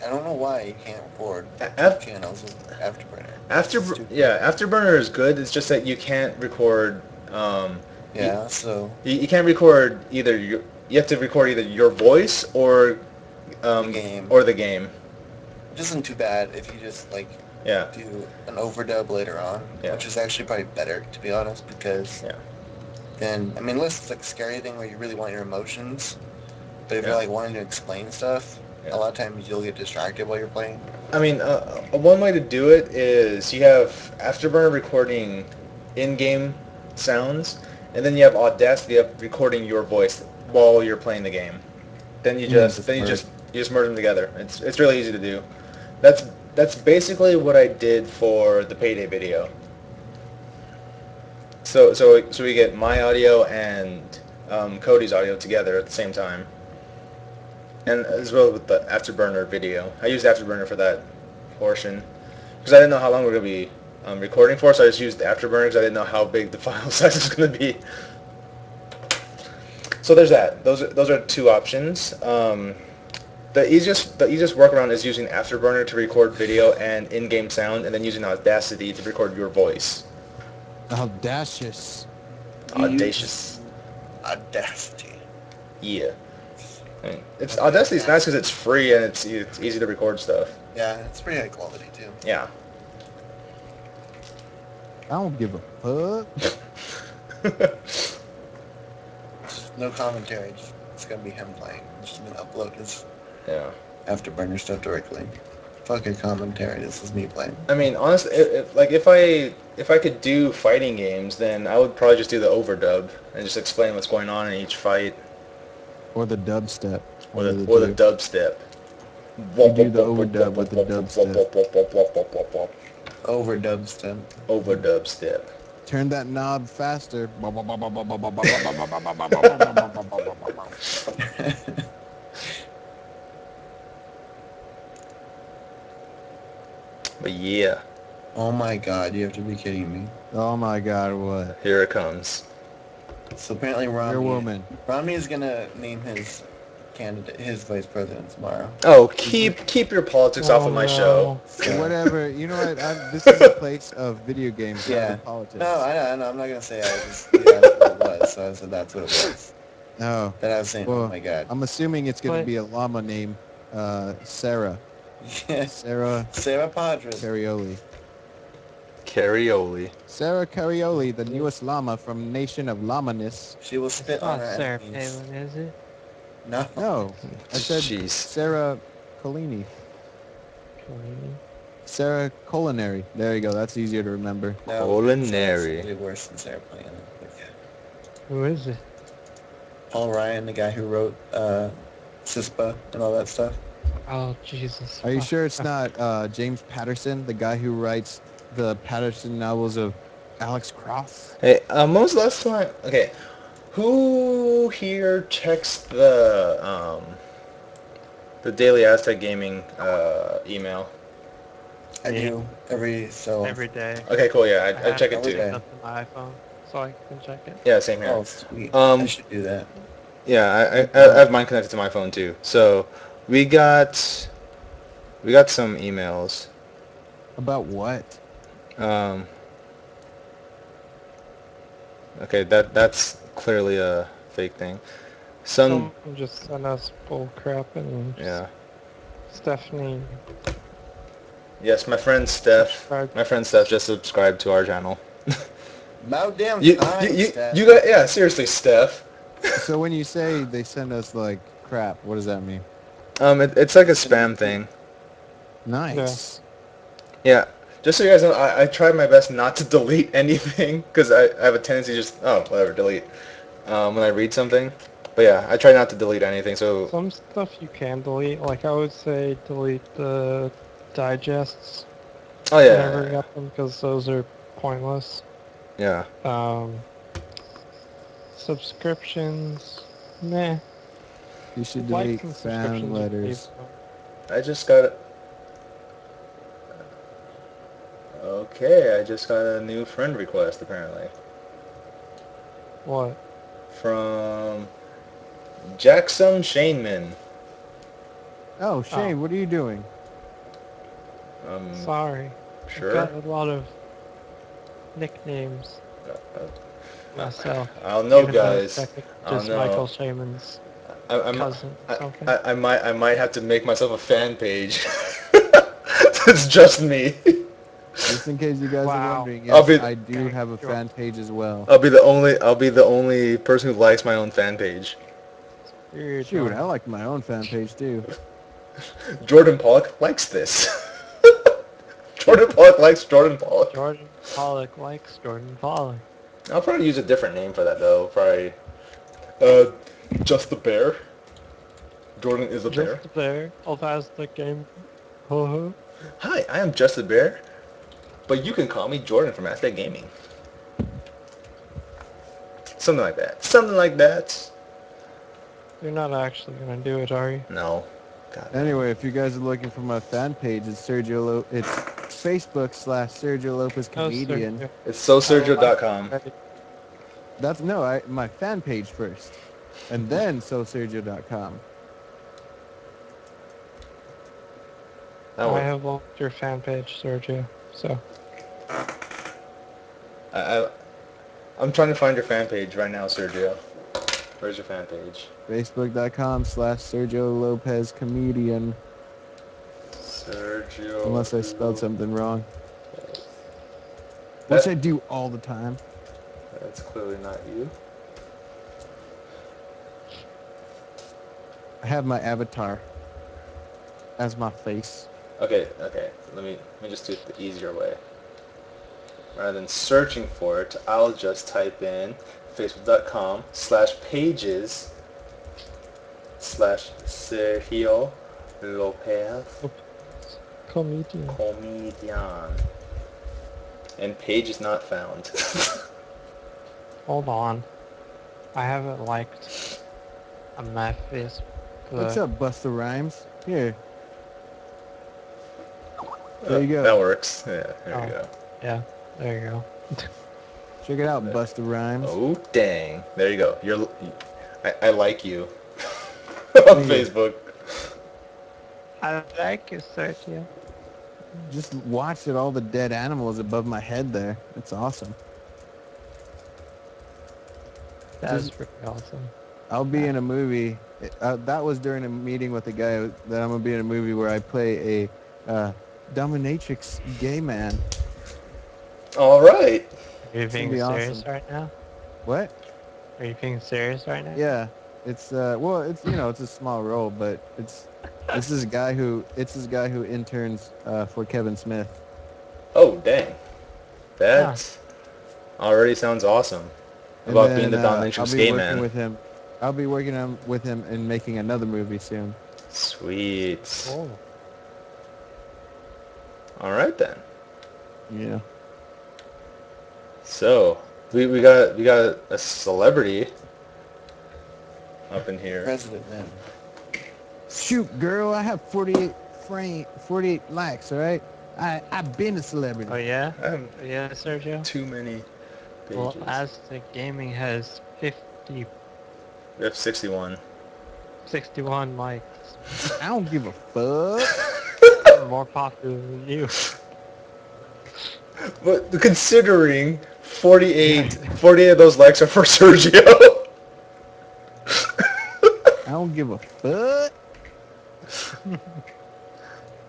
I don't know why you can't record Af- channels with Afterburner. Stupid. Afterburner is good. It's just that you can't record. Yeah, so You can't record either. You have to record either your voice or the game. or the game. Which isn't too bad if you just like Yeah. do an overdub later on, Yeah. which is actually probably better to be honest, because Yeah. then I mean, unless it's like a scary thing where you really want your emotions, but if Yeah. you're like wanting to explain stuff, Yeah. a lot of times you'll get distracted while you're playing. I mean, one way to do it is you have Afterburner recording in-game sounds, and then you have Audacity of recording your voice while you're playing the game. Then you just merge them together. It's really easy to do. That's basically what I did for the Payday video. So we get my audio and Cody's audio together at the same time. And as well with the Afterburner video. I used Afterburner for that portion because I didn't know how long we're going to be recording for, so I just used Afterburner because I didn't know how big the file size was going to be. So there's that. Those are two options. The easiest workaround is using Afterburner to record video and in-game sound, and then using Audacity to record your voice. Audacious. Audacious. Audacity. Yeah. I mean, Audacity's nice because it's free and it's easy to record stuff. Yeah, it's pretty high quality too. Yeah. I don't give a fuck. No commentary. It's gonna be him playing. I'm just gonna upload his Yeah. Afterburner stuff directly. Fucking commentary. This is me playing. I mean, honestly, if I could do fighting games, then I would probably just do the overdub and just explain what's going on in each fight, Or the dubstep. or the two. dubstep. You do the overdub with the dubstep. Overdub stuff. Overdub step. Turn that knob faster. But yeah, Oh my god, you have to be kidding me. Oh my god, what? here it comes. So apparently Your Rami woman. is gonna name his candidate, his vice president tomorrow. Oh, keep your politics off of my show. So- Whatever. You know what? This is a place of video games, Yeah. not politics. No, I know. I'm not gonna say I just that's what it was. So I said that's what it was. No. Then I was saying, Well, oh my god. I'm assuming it's going to But- be a llama named Sarah. Yes. Sarah Sarah Padres. Carioli. Carioli. Sarah Carioli, the newest llama from Nation of Lamaness. She will It's spit on not her Sarah enemies. Palin, is it? No. No, I said Jeez. Sarah Colini. Palin. Sarah Culinary. There you go. That's easier to remember. No, Culinary. it's way worse than Sarah Palin. Who is it? Paul Ryan, the guy who wrote CISPA and all that stuff. Oh, Jesus. Are you sure it's not James Patterson, the guy who writes the Patterson novels of Alex Cross? Hey, when was the last time? Okay, who here checks the daily Aztec Gaming email? I Yeah. do every so. Every day. Okay, cool. Yeah, I have check it to too. Okay. set up on my iPhone so I can check it. Yeah, same here. Oh, sweet. Um, I should do that. Yeah, I have mine connected to my phone too. So we got some emails. About what? Okay, that's clearly a fake thing. Some Someone just sent us bull crap and yeah. Stephanie. Yes, my friend Steph. Right. My friend Steph just subscribed to our channel. About damn You time, you Steph. you got yeah, seriously, Steph. So when you say they send us like crap, what does that mean? It's like a spam thing. Nice. Yeah. Just so you guys know, I try my best not to delete anything because I have a tendency to just delete when I read something. But yeah, I try not to delete anything. So Some stuff you can delete. Like I would say delete the digests oh whenever you yeah, got them because those are pointless. yeah. Subscriptions, meh. You should Likes delete and fan subscriptions are letters. I just got. Okay, I just got a new friend request apparently What? from Jackson Shaneman. Oh, Shane, what are you doing? Sorry. Sure. I've got a lot of nicknames myself. I don't know, even though guys. it's technically I don't just know. Michael Shaman's cousin or something. I might have to make myself a fan page. It's just me. Just in case you guys Wow. are wondering, I'll yes, be- I do have a fan page as well. I'll be the only person who likes my own fan page. Weird, Shoot, man. I like my own fan page too. Jordan Pollock likes this. Jordan Pollock likes Jordan Pollock. Jordan Pollock likes Jordan Pollock. I'll probably use a different name for that though. Probably, just the bear. Jordan is a bear. Just there of Aztec Gaming. Ho Hi, I am Just the Bear, but you can call me Jordan from Aztec Gaming. Something like that. Something like that. You're not actually gonna do it, are you? No. God. Anyway, if you guys are looking for my fan page, it's it's Facebook/Sergio Lopez No, Comedian. Sergio. It's SoSergio.com. That's my fan page first, and then SoSergio.com. I have looked your fan page, Sergio. So I'm trying to find your fan page right now, Sergio. Where's your fan page? Facebook.com/Sergio Lopez Comedian. Sergio. Unless I spelled something wrong. Which I do all the time. That's clearly not you. I have my avatar as my face. Okay. Let me just do it the easier way. Rather than searching for it, I'll just type in facebook.com/pages/Sergio Lopez comedian. Comedian. And page is not found. Hold on. I haven't liked on my Facebook. What's up, Busta Rhymes? Here. There you go. That works. Yeah, there you go. Yeah, there you go. Check it out, Busta Rhymes. Oh, dang. There you go. I like you. On Facebook. I like it, Sergio. Just watch all the dead animals above my head there. It's awesome. That's pretty awesome. I'll be in a movie. That was during a meeting with a guy that I'm going to be in a movie where I play a dominatrix gay man. All right. Are you being gonna be serious awesome. right now? What? Are you being serious right now? Yeah. It's well, it's it's a small role, but it's this guy who interns for Kevin Smith. Oh, dang. That already sounds awesome. And About then, being the dominatrix gay man. with him. I'll be working with him and making another movie soon. Sweet. Oh. All right then. Yeah. So we got a celebrity up in here. President, man. Shoot, girl, I have 48 likes. All right. I've been a celebrity. Oh yeah? I have Yeah, Sergio? too many pages. Well, Aztec Gaming has We have 61. 61 likes. I don't give a fuck. More popular than you. But considering 48 of those likes are for Sergio. I don't give a fuck.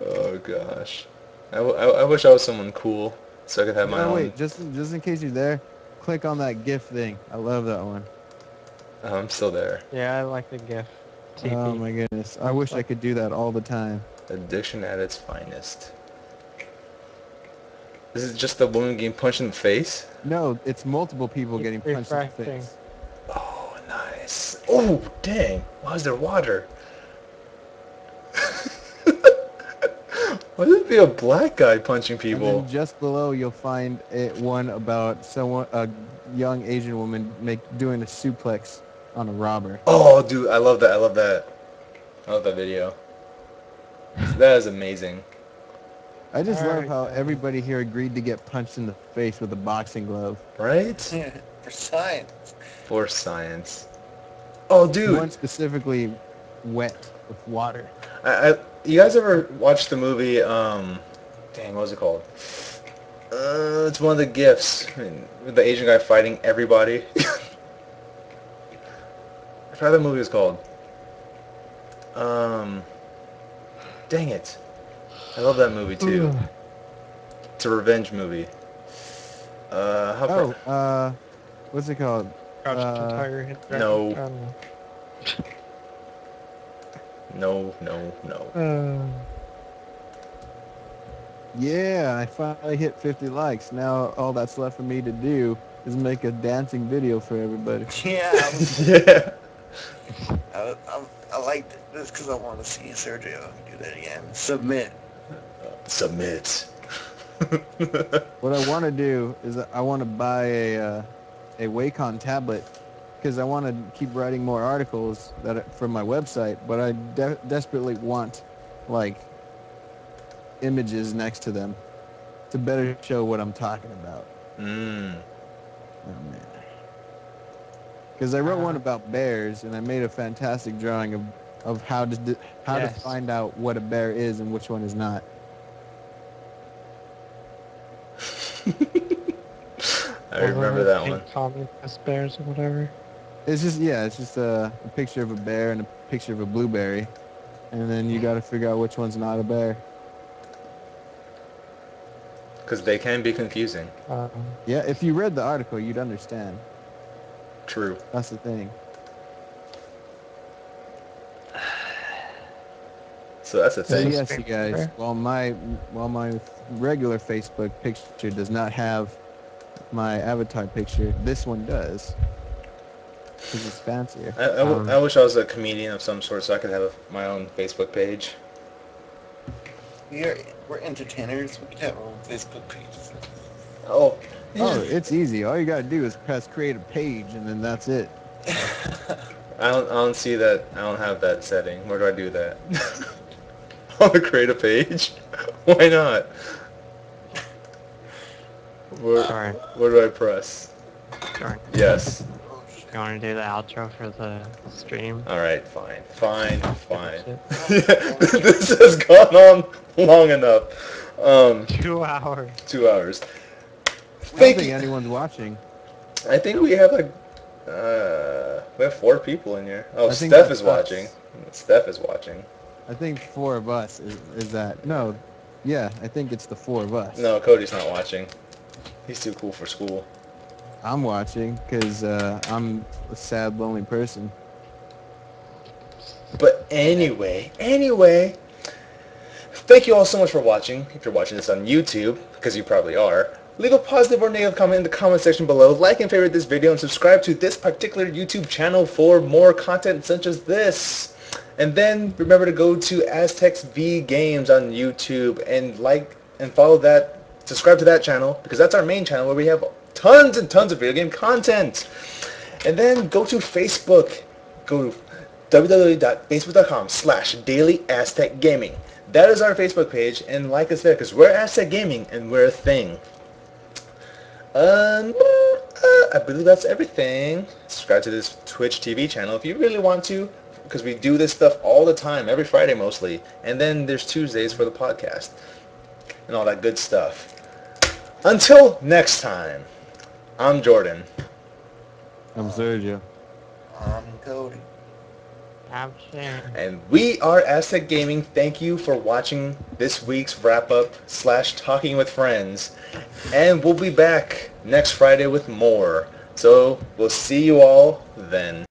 Oh gosh. I wish I was someone cool so I could have my own. Wait, just in case you're there, click on that GIF thing. I love that one. I'm still there. Yeah, I like the GIF. TP. Oh my goodness. I wish I could do that all the time. Addiction at its finest. This is just the woman getting punched in the face? No, it's multiple people Keep getting punched in the refracting. face. Oh, nice. Oh, dang. Why is there water? Why would it be a black guy punching And people? then just below, you'll find one about a young Asian woman doing a suplex on a robber. Oh, dude, I love that. I love that. I love that video. That is amazing. I just love Alright, how guys. everybody here agreed to get punched in the face with a boxing glove. Right? For science. For science. Oh, dude. One specifically wet with water. You guys ever watched the movie, dang, what was it called? It's one of the gifts. With the Asian guy fighting everybody. I forgot what the movie was called. Dang it. I love that movie too. It's a revenge movie. What's it called? Crouch to Tiger Hit Dragon. no. I don't know. No. Yeah, I finally hit 50 likes. Now all that's left for me to do is make a dancing video for everybody. Yeah, Yeah. I like this because I want to see Sergio do that again. Submit. Submit. What I want to do is I want to buy a Wacom tablet because I want to keep writing more articles for my website, but I desperately want like images next to them to better show what I'm talking about. Oh man. Because I wrote one about bears and I made a fantastic drawing of how to find out what a bear is and which one is not. I remember that one. Communist bears or whatever. It's just a picture of a bear and a picture of a blueberry, and then you got to figure out which one's not a bear. Because they can be confusing. Yeah, if you read the article, you'd understand. True. That's the thing. So that's the So thing. yes, you guys, while my regular Facebook picture does not have my avatar picture, this one does. Because it's fancier. I wish I was a comedian of some sort so I could have my own Facebook page. We're entertainers. We can have our own Facebook pages. Oh. Oh, it's easy. All you gotta do is press create a page, and then that's it. I don't see that. I don't have that setting. Where do I do that? I want to create a page. Why not? Where do I press? Sorry. Yes. You want to do the outro for the stream? All right. Fine. This has gone on long enough. 2 hours. 2 hours. I don't think anyone's watching. I think we have we have 4 people in here. Oh, Steph is watching. Steph is watching. I think 4 of us is that. No, yeah, I think it's the 4 of us. No, Cody's not watching. He's too cool for school. I'm watching because I'm a sad, lonely person. But anyway, thank you all so much for watching. If you're watching this on YouTube, because you probably are, leave a positive or negative comment in the comment section below. Like and favorite this video and subscribe to this particular YouTube channel for more content such as this. And then remember to go to AztecsVGames on YouTube and like and follow that, subscribe to that channel because that's our main channel where we have tons and tons of video game content. And then go to Facebook. Go to www.facebook.com/dailyaztecgaming. That is our Facebook page, and like us there because we're Aztec Gaming and we're a thing. I believe that's everything. Subscribe to this Twitch TV channel if you really want to, because we do this stuff all the time, every Friday mostly. And then there's Tuesdays for the podcast and all that good stuff. Until next time, I'm Jordan. I'm Sergio. I'm Cody. I'm Sharon. And we are Aztec Gaming. Thank you for watching this week's wrap-up / Talking with Friends. And we'll be back next Friday with more. So we'll see you all then.